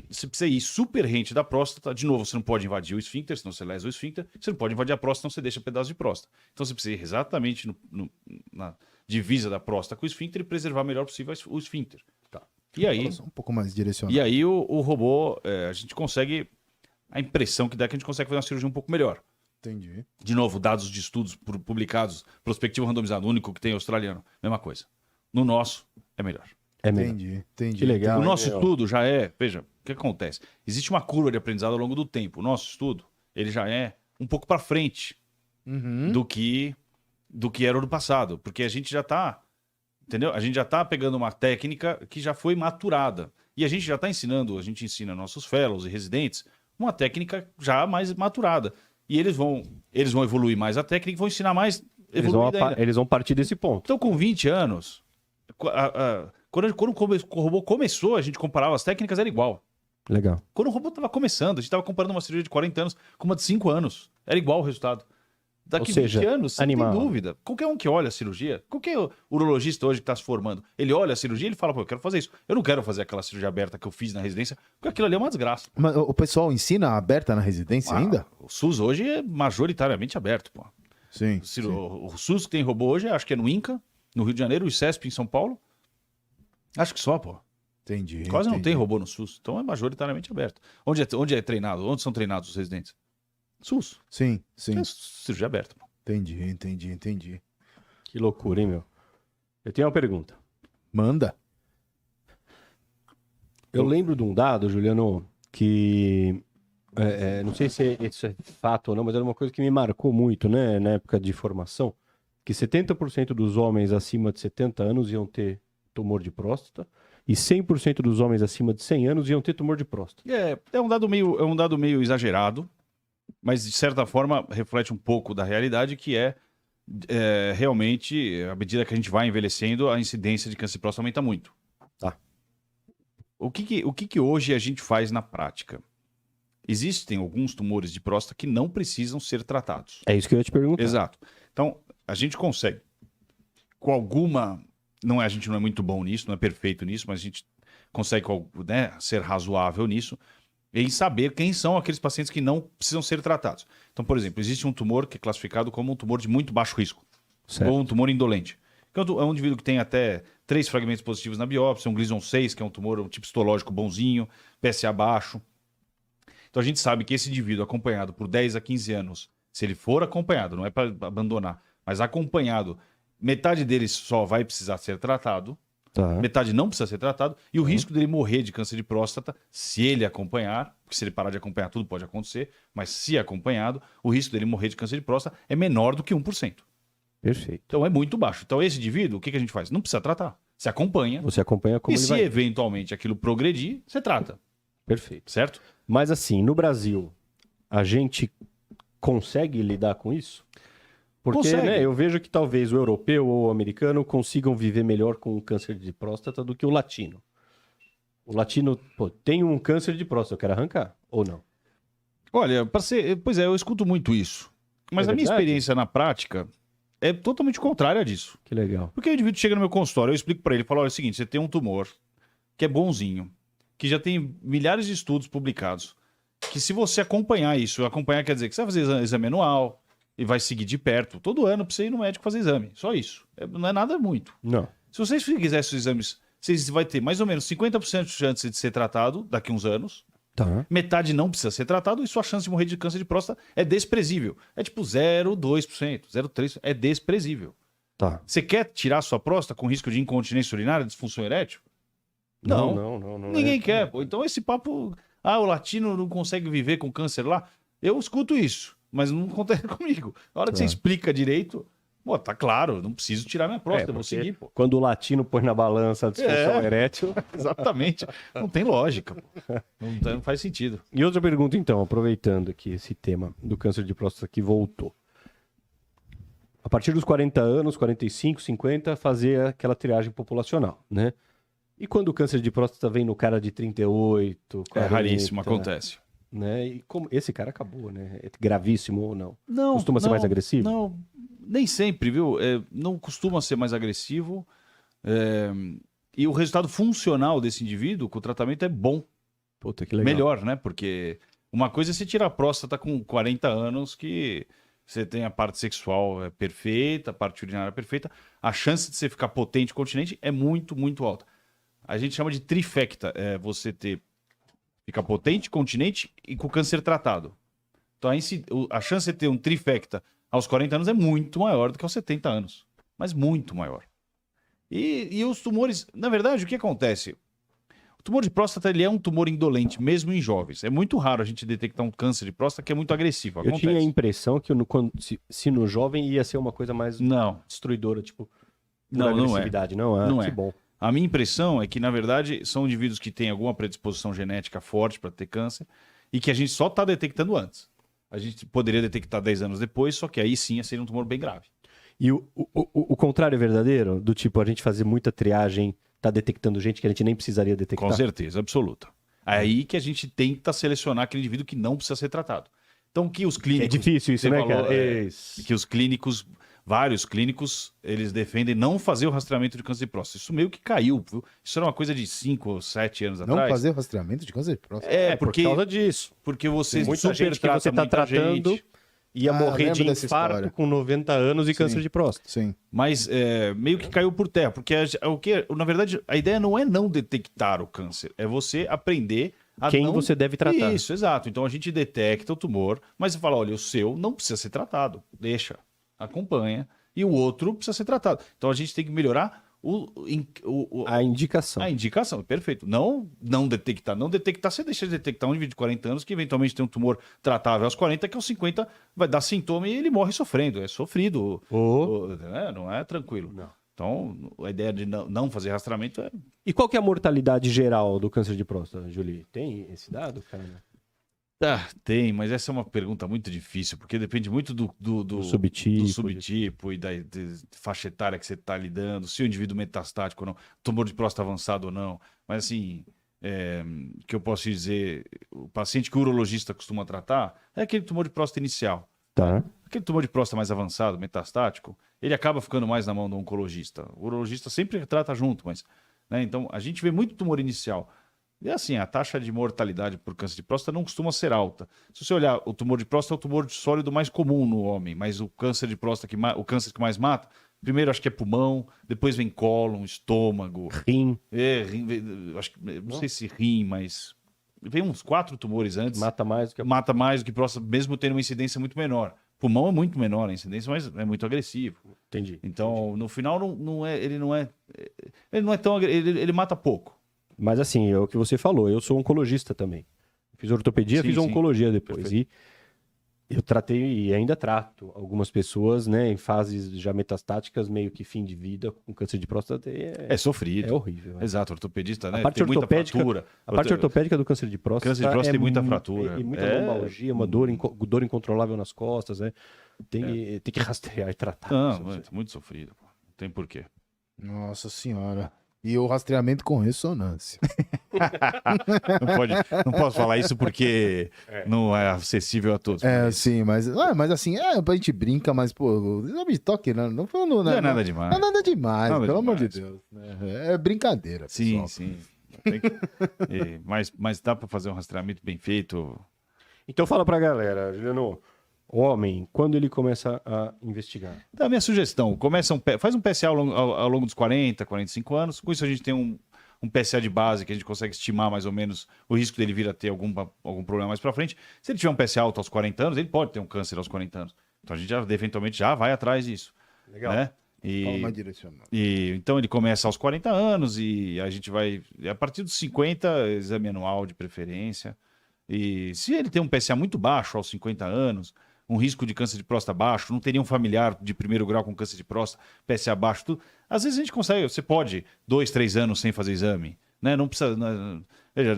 você precisa ir super rente da próstata. De novo, você não pode invadir o esfíncter, senão você lesa o esfíncter. Você não pode invadir a próstata, senão você deixa pedaço de próstata. Então, você precisa ir exatamente na divisa da próstata com o esfíncter e preservar o melhor possível o esfíncter. Tá. E aí, Um pouco mais direcionado. e aí o robô, a gente consegue... A impressão que dá é que a gente consegue fazer uma cirurgia um pouco melhor. Entendi. De novo, dados de estudos publicados, prospectivo randomizado, único que tem australiano, mesma coisa. No nosso, é melhor. É melhor. Entendi. Que legal. O hein, nosso meu? estudo já é, veja, o que acontece? Existe uma curva de aprendizado ao longo do tempo. O nosso estudo, ele já é um pouco para frente Uhum. do que era o do passado, porque a gente já tá, entendeu? A gente já tá pegando uma técnica que já foi maturada. E a gente já tá ensinando, a gente ensina nossos fellows e residentes uma técnica já mais maturada. E eles vão evoluir mais a técnica e vão ensinar mais evoluída ainda. Eles vão partir desse ponto. Então, com 20 anos, quando o robô começou, a gente comparava as técnicas, era igual. Legal. Quando o robô estava começando, a gente estava comparando uma cirurgia de 40 anos com uma de 5 anos. Era igual o resultado. Daqui Ou seja, 20 anos, você animal. não tem dúvida. Qualquer um que olha a cirurgia, qualquer urologista hoje que está se formando, ele olha a cirurgia e ele fala, pô, eu quero fazer isso. Eu não quero fazer aquela cirurgia aberta que eu fiz na residência, porque aquilo ali é uma desgraça. Mas o pessoal ensina aberta na residência ainda? O SUS hoje é majoritariamente aberto, pô. Sim. O SUS que tem robô hoje, acho que é no INCA, no Rio de Janeiro, o ICESP em São Paulo. Acho que só, pô. Entendi. Quase não entendi. tem robô no SUS, então é majoritariamente aberto. Onde é treinado? Onde são treinados os residentes? SUS. Sim. É cirurgia aberta. Pô. Entendi. Que loucura, hein, meu? Eu tenho uma pergunta. Manda. Eu lembro de um dado, Juliano, que não sei se isso é fato ou não, mas era uma coisa que me marcou muito, né, na época de formação, que 70% dos homens acima de 70 anos iam ter tumor de próstata e 100% dos homens acima de 100 anos iam ter tumor de próstata. É um dado meio exagerado, mas de certa forma reflete um pouco da realidade, que é realmente, à medida que a gente vai envelhecendo, a incidência de câncer de próstata aumenta muito. Tá. O que hoje a gente faz na prática? Existem alguns tumores de próstata que não precisam ser tratados. É isso que eu ia te perguntar. Exato. Então, a gente consegue, com alguma... a gente não é muito bom nisso, não é perfeito nisso, mas a gente consegue, né, ser razoável nisso, em saber quem são aqueles pacientes que não precisam ser tratados. Então, por exemplo, existe um tumor que é classificado como um tumor de muito baixo risco, Certo. ou um tumor indolente. Então, é um indivíduo que tem até 3 fragmentos positivos na biópsia, um Gleason 6, que é um tumor, um tipo histológico bonzinho, PSA baixo. Então, a gente sabe que esse indivíduo acompanhado por 10 a 15 anos, se ele for acompanhado, não é para abandonar, mas acompanhado, metade dele só vai precisar ser tratado, Tá. metade não precisa ser tratado, e o risco dele morrer de câncer de próstata, se ele acompanhar, porque se ele parar de acompanhar, tudo pode acontecer, mas se acompanhado, o risco dele morrer de câncer de próstata é menor do que 1%. Perfeito. Então é muito baixo. Então esse indivíduo, o que a gente faz? Não precisa tratar. Você acompanha, Você acompanha como e ele se vai. eventualmente aquilo progredir, você trata, Perfeito. certo? Mas assim, no Brasil, a gente consegue lidar com isso? Porque Consegue. né, eu vejo que talvez o europeu ou o americano consigam viver melhor com o câncer de próstata do que o latino. O latino, pô, tem um câncer de próstata, eu quero arrancar, ou não? Olha, pois é, eu escuto muito isso. Mas É a minha verdade? experiência na prática é totalmente contrária disso. Que legal. Porque o indivíduo chega no meu consultório, eu explico pra ele, falo, olha, é o seguinte, você tem um tumor que é bonzinho, que já tem milhares de estudos publicados, que se você acompanhar isso, acompanhar quer dizer que você vai fazer exame anual e vai seguir de perto, todo ano pra você ir no médico fazer exame, só isso. Não é nada muito. Não. Se vocês fizerem esses exames, vocês vai ter mais ou menos 50% de chance de ser tratado daqui a uns anos, Tá. metade não precisa ser tratado e sua chance de morrer de câncer de próstata é desprezível. É tipo 0,2%, 0,3%, é desprezível. Tá. Você quer tirar sua próstata com risco de incontinência urinária, disfunção erétil? Não. Ninguém quer. Pô. Então esse papo, o latino não consegue viver com câncer lá, eu escuto isso, mas não acontece comigo. Na hora que você explica direito, pô, tá claro, não preciso tirar minha próstata, eu vou porque seguir, pô. Quando o latino põe na balança a disfunção erétil. Exatamente. Não tem lógica, pô. Não faz sentido. E outra pergunta, então, aproveitando aqui esse tema do câncer de próstata que voltou. A partir dos 40 anos, 45, 50, fazer aquela triagem populacional, né? E quando o câncer de próstata vem no cara de 38, 40... É raríssimo, acontece. Né? E como esse cara acabou, né? É gravíssimo ou não? Não, Costuma ser mais agressivo? Não, nem sempre, viu? Não costuma ser mais agressivo. E o resultado funcional desse indivíduo com o tratamento é bom. Puta, que legal. Melhor, né? Porque uma coisa é você tirar a próstata com 40 anos, que você tem a parte sexual perfeita, a parte urinária perfeita. A chance de você ficar potente, continente, é muito, muito alta. A gente chama de trifecta. Você ficar potente, continente e com câncer tratado. Então a chance de ter um trifecta aos 40 anos é muito maior do que aos 70 anos. Mas muito maior. E os tumores... Na verdade, o que acontece? O tumor de próstata ele é um tumor indolente, mesmo em jovens. É muito raro a gente detectar um câncer de próstata que é muito agressivo. Eu tinha a impressão que se no jovem ia ser uma coisa mais destruidora, tipo... Não é. Agressividade. Não é. Que bom. A minha impressão é que, na verdade, são indivíduos que têm alguma predisposição genética forte para ter câncer e que a gente só está detectando antes. A gente poderia detectar 10 anos depois, só que aí sim seria um tumor bem grave. E o contrário é verdadeiro? Do tipo, a gente fazer muita triagem, tá detectando gente que a gente nem precisaria detectar? Com certeza, absoluta. É aí que a gente tenta selecionar aquele indivíduo que não precisa ser tratado. Então, que os clínicos... É difícil isso, né, cara? Que os clínicos... Vários clínicos, eles defendem não fazer o rastreamento de câncer de próstata. Isso meio que caiu, viu? Isso era uma coisa de 5 ou 7 anos Não atrás. fazer o rastreamento de câncer de próstata? Por causa disso. Porque você Muita gente que você tá tratando ia morrer de lembro dessa infarto história. com 90 anos e câncer de próstata. Sim. Mas meio que caiu por terra. Porque, na verdade, a ideia não é não detectar o câncer. É você aprender a Quem você deve tratar. Isso, exato. Então a gente detecta o tumor, mas você fala, olha, o seu não precisa ser tratado. Deixa, acompanha. E o outro precisa ser tratado. Então a gente tem que melhorar A indicação. a indicação. Perfeito. Não detectar. Não detectar, você deixa de detectar um indivíduo de 40 anos que eventualmente tem um tumor tratável aos 40, que aos 50 vai dar sintoma e ele morre sofrendo. É sofrido. Não é tranquilo. Não. Então, a ideia de não fazer rastreamento é... E qual que é a mortalidade geral do câncer de próstata, Julie? Tem esse dado, cara? Tem, mas essa é uma pergunta muito difícil, porque depende muito do subtipo e da faixa etária que você está lidando, se o indivíduo metastático ou não, tumor de próstata avançado ou não. Mas assim, o que eu posso dizer, o paciente que o urologista costuma tratar é aquele tumor de próstata inicial. Tá. Aquele tumor de próstata mais avançado, metastático, ele acaba ficando mais na mão do oncologista. O urologista sempre trata junto, mas... Né, então, a gente vê muito tumor inicial. E assim, a taxa de mortalidade por câncer de próstata não costuma ser alta. Se você olhar, o tumor de próstata é o tumor sólido mais comum no homem, mas o câncer de próstata, o câncer que mais mata, primeiro acho que é pulmão, depois vem cólon, estômago. Rim. Acho que, não sei se rim, mas vem uns 4 tumores antes. Mata mais do que Mata mais do que próstata, mesmo tendo uma incidência muito menor. Pulmão é muito menor a incidência, mas é muito agressivo. Entendi. Então, no final, ele não é tão ele mata pouco. Mas assim, é o que você falou, eu sou oncologista também. Fiz ortopedia, Sim, fiz sim. oncologia depois. E Eu tratei e ainda trato algumas pessoas, né, em fases já metastáticas, meio que fim de vida, com câncer de próstata. É sofrido. É horrível. Né? Exato, ortopedista, né? A parte Tem muita ortopédica, fratura. a parte ortopédica do câncer de próstata. Câncer de próstata tem muita fratura. E muita lombalgia, uma dor incontrolável nas costas, né? Tem que rastrear e tratar. Não, é muito sofrido. Pô. Não tem porquê. Nossa senhora. E o rastreamento com ressonância. Não posso falar isso porque não é acessível a todos. Sim, mas assim, a gente brinca, mas, pô, o exame de toque não foi Não é nada demais. Não é nada demais, Nada pelo amor de demais. Deus. Né? É brincadeira. Sim, pessoal. sim. Mas dá para fazer um rastreamento bem feito. Então fala pra galera, Juliano, homem, quando ele começa a investigar? Então, a minha sugestão, faz um PSA ao longo dos 40, 45 anos. Com isso a gente tem um PSA de base que a gente consegue estimar mais ou menos o risco dele vir a ter algum problema mais para frente. Se ele tiver um PSA alto aos 40 anos, ele pode ter um câncer aos 40 anos. Então a gente eventualmente já vai atrás disso. Legal. Né? Toma direcionado. Então ele começa aos 40 anos e a gente vai, a partir dos 50, exame anual de preferência. E se ele tem um PSA muito baixo aos 50 anos, um risco de câncer de próstata baixo, não teria um familiar de primeiro grau com câncer de próstata, PSA baixo, tudo. Às vezes a gente consegue, você pode 2, 3 anos sem fazer exame, né? Não precisa. Veja,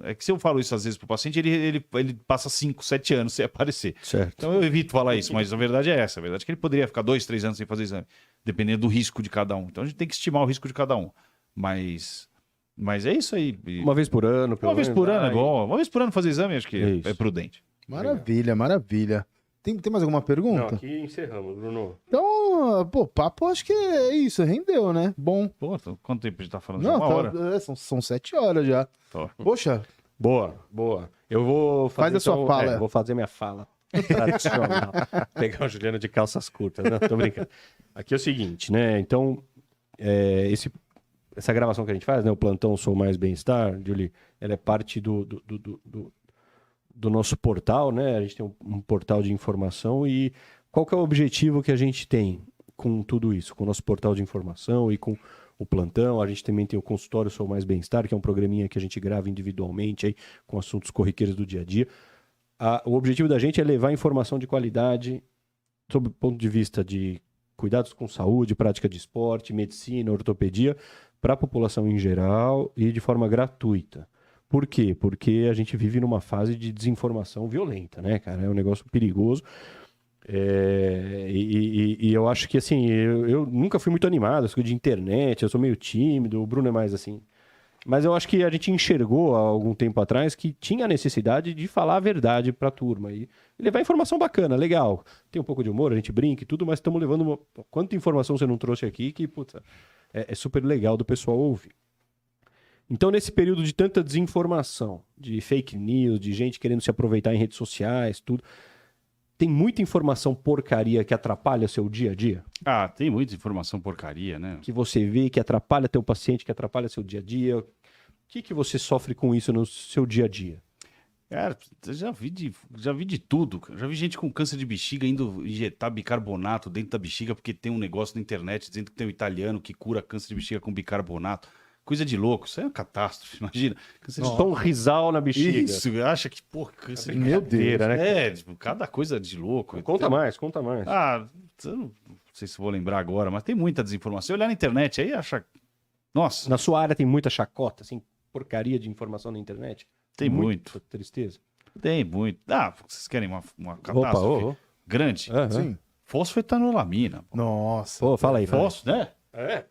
é que se eu falo isso às vezes para o paciente, ele passa 5, 7 anos sem aparecer. Certo. Então eu evito falar isso, mas a verdade é essa. A verdade é que ele poderia ficar 2, 3 anos sem fazer exame, dependendo do risco de cada um. Então a gente tem que estimar o risco de cada um. Mas é isso aí. Uma vez por ano, pelo Uma vez menos, por ano é vai. bom. Uma vez por ano fazer exame, acho que É isso. é prudente. Maravilha, maravilha. Tem mais alguma Não, pergunta? aqui encerramos, Bruno. Então, pô, papo acho que é isso, rendeu, né? Bom. Pô, então, quanto tempo a gente tá falando? Não, Uma hora. são 7 horas já. Tá. Poxa, Boa. Eu vou fazer Faz a sua fala. vou fazer minha fala tradicional. Pegar o Juliano de calças curtas. Não, tô brincando. Aqui é o seguinte, né? Então, essa gravação que a gente faz, né? O Plantão Sou Mais Bem-Estar, Julie, ela é parte do nosso portal, né? A gente tem um portal de informação e qual que é o objetivo que a gente tem com tudo isso? Com o nosso portal de informação e com o plantão, a gente também tem o consultório Sou Mais Bem-Estar, que é um programinha que a gente grava individualmente aí, com assuntos corriqueiros do dia a dia. O objetivo da gente é levar informação de qualidade sob o ponto de vista de cuidados com saúde, prática de esporte, medicina, ortopedia, para a população em geral e de forma gratuita. Por quê? Porque a gente vive numa fase de desinformação violenta, né, cara? É um negócio perigoso. E eu acho que, assim, eu nunca fui muito animado, essa coisa de internet, eu sou meio tímido, o Bruno é mais assim. Mas eu acho que a gente enxergou há algum tempo atrás que tinha a necessidade de falar a verdade para a turma e levar informação bacana, legal. Tem um pouco de humor, a gente brinca e tudo, mas estamos levando quanta informação você não trouxe aqui que, putz, é super legal do pessoal ouvir. Então, nesse período de tanta desinformação, de fake news, de gente querendo se aproveitar em redes sociais, tudo, tem muita informação porcaria que atrapalha seu dia a dia? Ah, tem muita informação porcaria, né? Que você vê, que atrapalha teu paciente, que atrapalha seu dia a dia. O que você sofre com isso no seu dia a dia? Cara, eu já vi de tudo. Cara. Já vi gente com câncer de bexiga indo injetar bicarbonato dentro da bexiga porque tem um negócio na internet dizendo que tem um italiano que cura câncer de bexiga com bicarbonato. Coisa de louco, isso é uma catástrofe, imagina. Só um risal na bexiga. Isso, acha que, pô, câncer de Meu Deus, né? tipo, cada coisa de louco. Conta mais. Ah, eu não sei se vou lembrar agora, mas tem muita desinformação. Olhar na internet aí, acha... Nossa, Na sua área tem muita chacota, assim, porcaria de informação na internet? tem muito. Muita tristeza. Tem muito. Ah, vocês querem uma catástrofe grande? sim. Fosfetanolamina. Pô. Nossa. Pô, fala aí. Fósforo, né?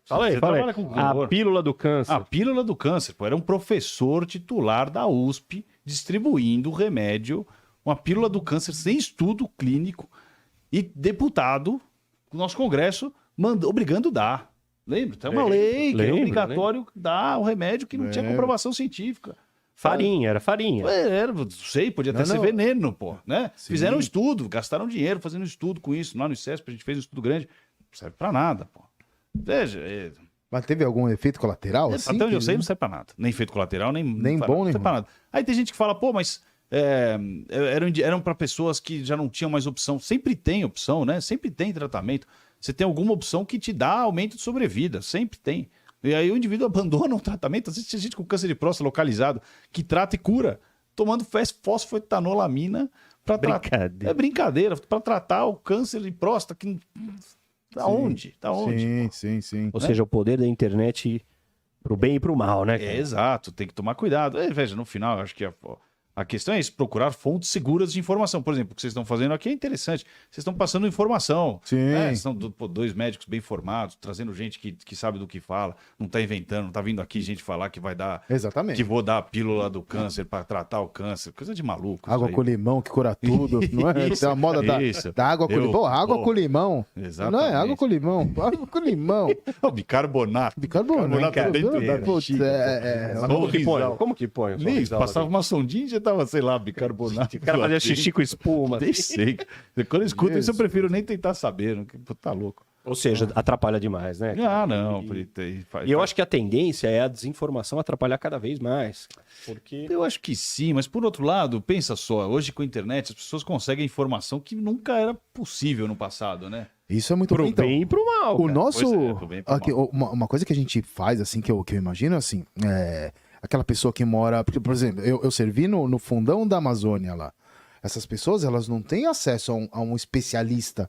Fala aí. Você trabalha com A dor. pílula do câncer. A pílula do câncer, pô, era um professor titular da USP distribuindo o remédio, uma pílula do câncer sem estudo clínico e deputado do nosso Congresso obrigando a dar. Lembra? Tem uma lei que é obrigatório dar o remédio que não tinha comprovação científica. Farinha, era farinha. Não sei, podia até ser veneno, pô, né? Sim. Fizeram um estudo, gastaram dinheiro fazendo um estudo com isso. Lá no ICESP a gente fez um estudo grande. Não serve pra nada, pô. Veja, Mas teve algum efeito colateral? Assim, até onde eu que- sei, não serve pra nada. Nem efeito colateral, nem Nem não bom, nem serve pra ruim. nada. Aí tem gente que fala, pô, mas eram para pessoas que já não tinham mais opção. Sempre tem opção, né? Sempre tem tratamento. Você tem alguma opção que te dá aumento de sobrevida. Sempre tem. E aí o indivíduo abandona o tratamento. Às vezes tem gente com câncer de próstata localizado que trata e cura, tomando fosfetanolamina Pra Brincadeira. É brincadeira, para tratar o câncer de próstata. Da onde? Da onde? Sim. Ou seja, o poder da internet pro bem e pro mal, né, cara? É, exato, tem que tomar cuidado. Veja, no final, eu acho que a questão é isso, procurar fontes seguras de informação. Por exemplo, o que vocês estão fazendo aqui é interessante. Vocês estão passando informação. Sim. Né? São dois médicos bem formados, trazendo gente que sabe do que fala, não está inventando, não está vindo aqui gente falar que vai dar... Exatamente. Que vou dar a pílula do câncer para tratar o câncer. Coisa de maluco. Água com limão que cura tudo, não é? Isso, Tem a moda da água com limão. Pô, água com limão. Exatamente. Não é água com limão. Água com limão. O bicarbonato. Bicarbonato. dentro do Putz, Mas como que põe? Como que põe? o Nem sorrisal passava ali? uma sondinha e já tava, sei lá, bicarbonato. O cara fazia xixi com espuma. Nem sei. Quando eu escuto isso, eu Jesus. prefiro nem tentar saber. Tá louco. Ou seja, atrapalha demais, né? cara? Ah, não. E eu acho que a tendência é a desinformação atrapalhar cada vez mais. Porque... Eu acho que sim, mas por outro lado, pensa só, hoje com a internet as pessoas conseguem informação que nunca era possível no passado, né? Isso é muito Pro bom. Então, bem e pro mal. o cara. nosso. Pois é, pro bem e pro aqui, uma coisa que a gente faz, assim, que eu imagino, assim, é aquela pessoa que mora. Por exemplo, eu servi no fundão da Amazônia lá. Essas pessoas, elas não têm acesso a um especialista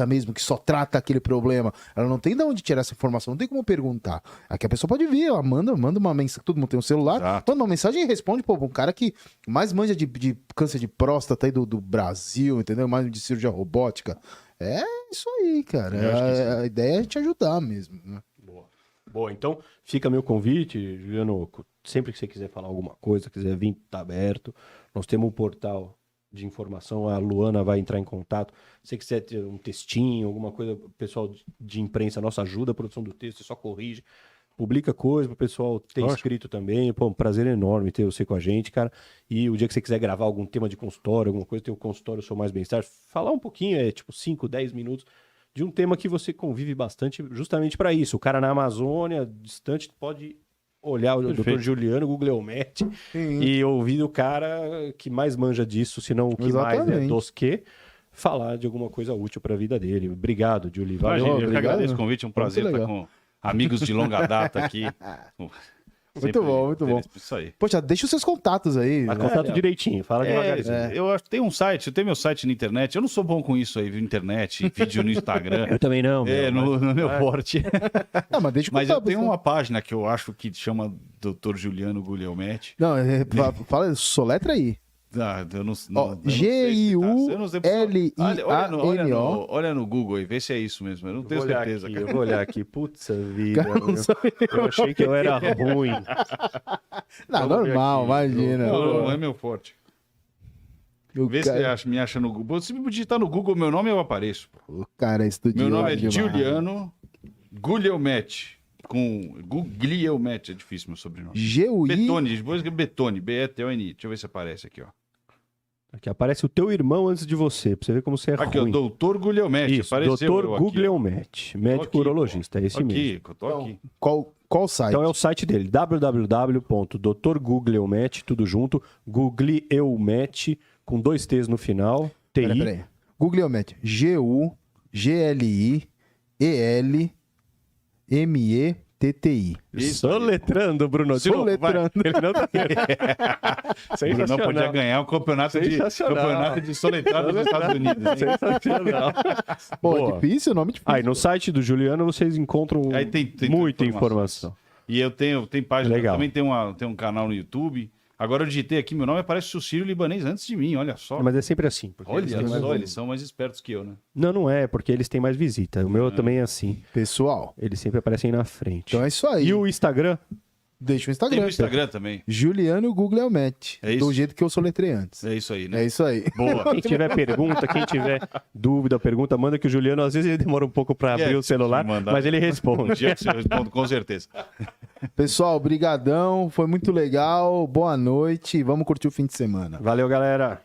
mesmo, que só trata aquele problema. Ela não tem de onde tirar essa informação, não tem como perguntar. Aqui a pessoa pode vir, ela manda uma mensagem, todo mundo tem um celular, Exato. manda uma mensagem e responde, pô, um cara que mais manja de câncer de próstata aí do Brasil, entendeu? Mais de cirurgia robótica. É isso aí, cara. Eu acho que sim. A ideia é a gente ajudar mesmo, né? Boa, então fica meu convite, Juliano, sempre que você quiser falar alguma coisa, quiser vir, tá aberto. Nós temos um portal de informação, a Luana vai entrar em contato. Se você quiser ter um textinho, alguma coisa, o pessoal de imprensa nossa ajuda a produção do texto, você só corrige, publica coisa para o pessoal ter Lógico. escrito também. Pô, um prazer enorme ter você com a gente, cara. E o dia que você quiser gravar algum tema de consultório, alguma coisa, tem o consultório Sou Mais Bem-Estar, falar um pouquinho, tipo 5, 10 minutos, de um tema que você convive bastante justamente para isso. O cara na Amazônia, distante, pode olhar o Perfeito. Dr. Juliano, Google-Met e ouvir o cara que mais manja disso, se não o que mais é Exatamente. dos que, falar de alguma coisa útil para a vida dele. Obrigado, Juli. Valeu. Imagina, eu que obrigado. agradeço o convite, é um prazer Muito estar com amigos de longa data aqui. Sempre bom, muito bom. Isso aí. Poxa, deixa os seus contatos aí. Mas né? contato direitinho, fala devagarzinho. Eu acho que tem um site, eu tenho meu site na internet. Eu não sou bom com isso aí, viu? Internet, vídeo no Instagram. Eu também não. No meu forte. Não, mas deixa eu Mas contar eu pra tenho você. uma página que eu acho que chama Dr. Juliano Guglielmetti. Não, fala, soletra aí. Ah, eu não, Ó, eu não sei explicar. Eu não sei- G-I-U-L-I-A-N-O. Olha no Google aí, vê se é isso mesmo. Eu não tenho certeza, aqui, cara. eu vou olhar aqui. Putz vida. Cara, não sou Eu achei que eu era ruim. Não, Vamos ver normal, aqui. imagina. Não é meu forte. O Vê se cara- me acha no Google. Se me digitar no Google meu nome, eu apareço. O cara é estudioso. Meu nome é demais. Juliano Guglielmetti. Com Guglielmetti, é difícil meu sobrenome. G-U-I... Betoni, depois que Betoni, B-E-T-O-N-I. Deixa eu ver se aparece aqui, ó. Aqui aparece o teu irmão antes de você, pra você ver como você é Aqui, ruim. ó, Doutor Guglielmetti. Isso, apareceu eu Dr. aqui, ó. Guglielmetti, médico aqui, urologista, é esse Tô mesmo. aqui, tô aqui. Qual site? Então é o site dele, www.drguglielmetti, tudo junto, Guglielmetti, com 2 T's no final, TI. Peraí. Guglielmetti. G-U-G-L-I-E-L-M-E-T-T-I. Isso Soletrando, Bruno. De novo, Soletrando. vai. Ele não tá... O Bruno podia ganhar o campeonato de soletrado dos Estados Unidos. hein? Sensacional. Pô, Boa. difícil, nome difícil. Aí no site do Juliano vocês encontram Aí tem muita informações. informação. E eu tenho página, Legal. também tenho um canal no YouTube. Agora eu digitei aqui, meu nome aparece o Sírio Libanês antes de mim, olha só. Mas é sempre assim. Porque Olha eles têm mais- só, eles são mais espertos que eu, né? Não é, porque eles têm mais visita. O meu também é assim. Pessoal, Eles sempre aparecem na frente. então é isso aí. E o Instagram? Deixa o Tem Instagram. o Instagram também. Juliano Guglielmetti. É isso. Do jeito que eu soletrei antes. É isso aí, né? É isso aí. Boa. Quem tiver pergunta, quem tiver dúvida, pergunta, manda que o Juliano, às vezes ele demora um pouco para abrir É, o celular, se mandar- mas ele Um responde. dia eu respondo com certeza. Pessoal, brigadão. Foi muito legal. Boa noite. Vamos curtir o fim de semana. Valeu, galera.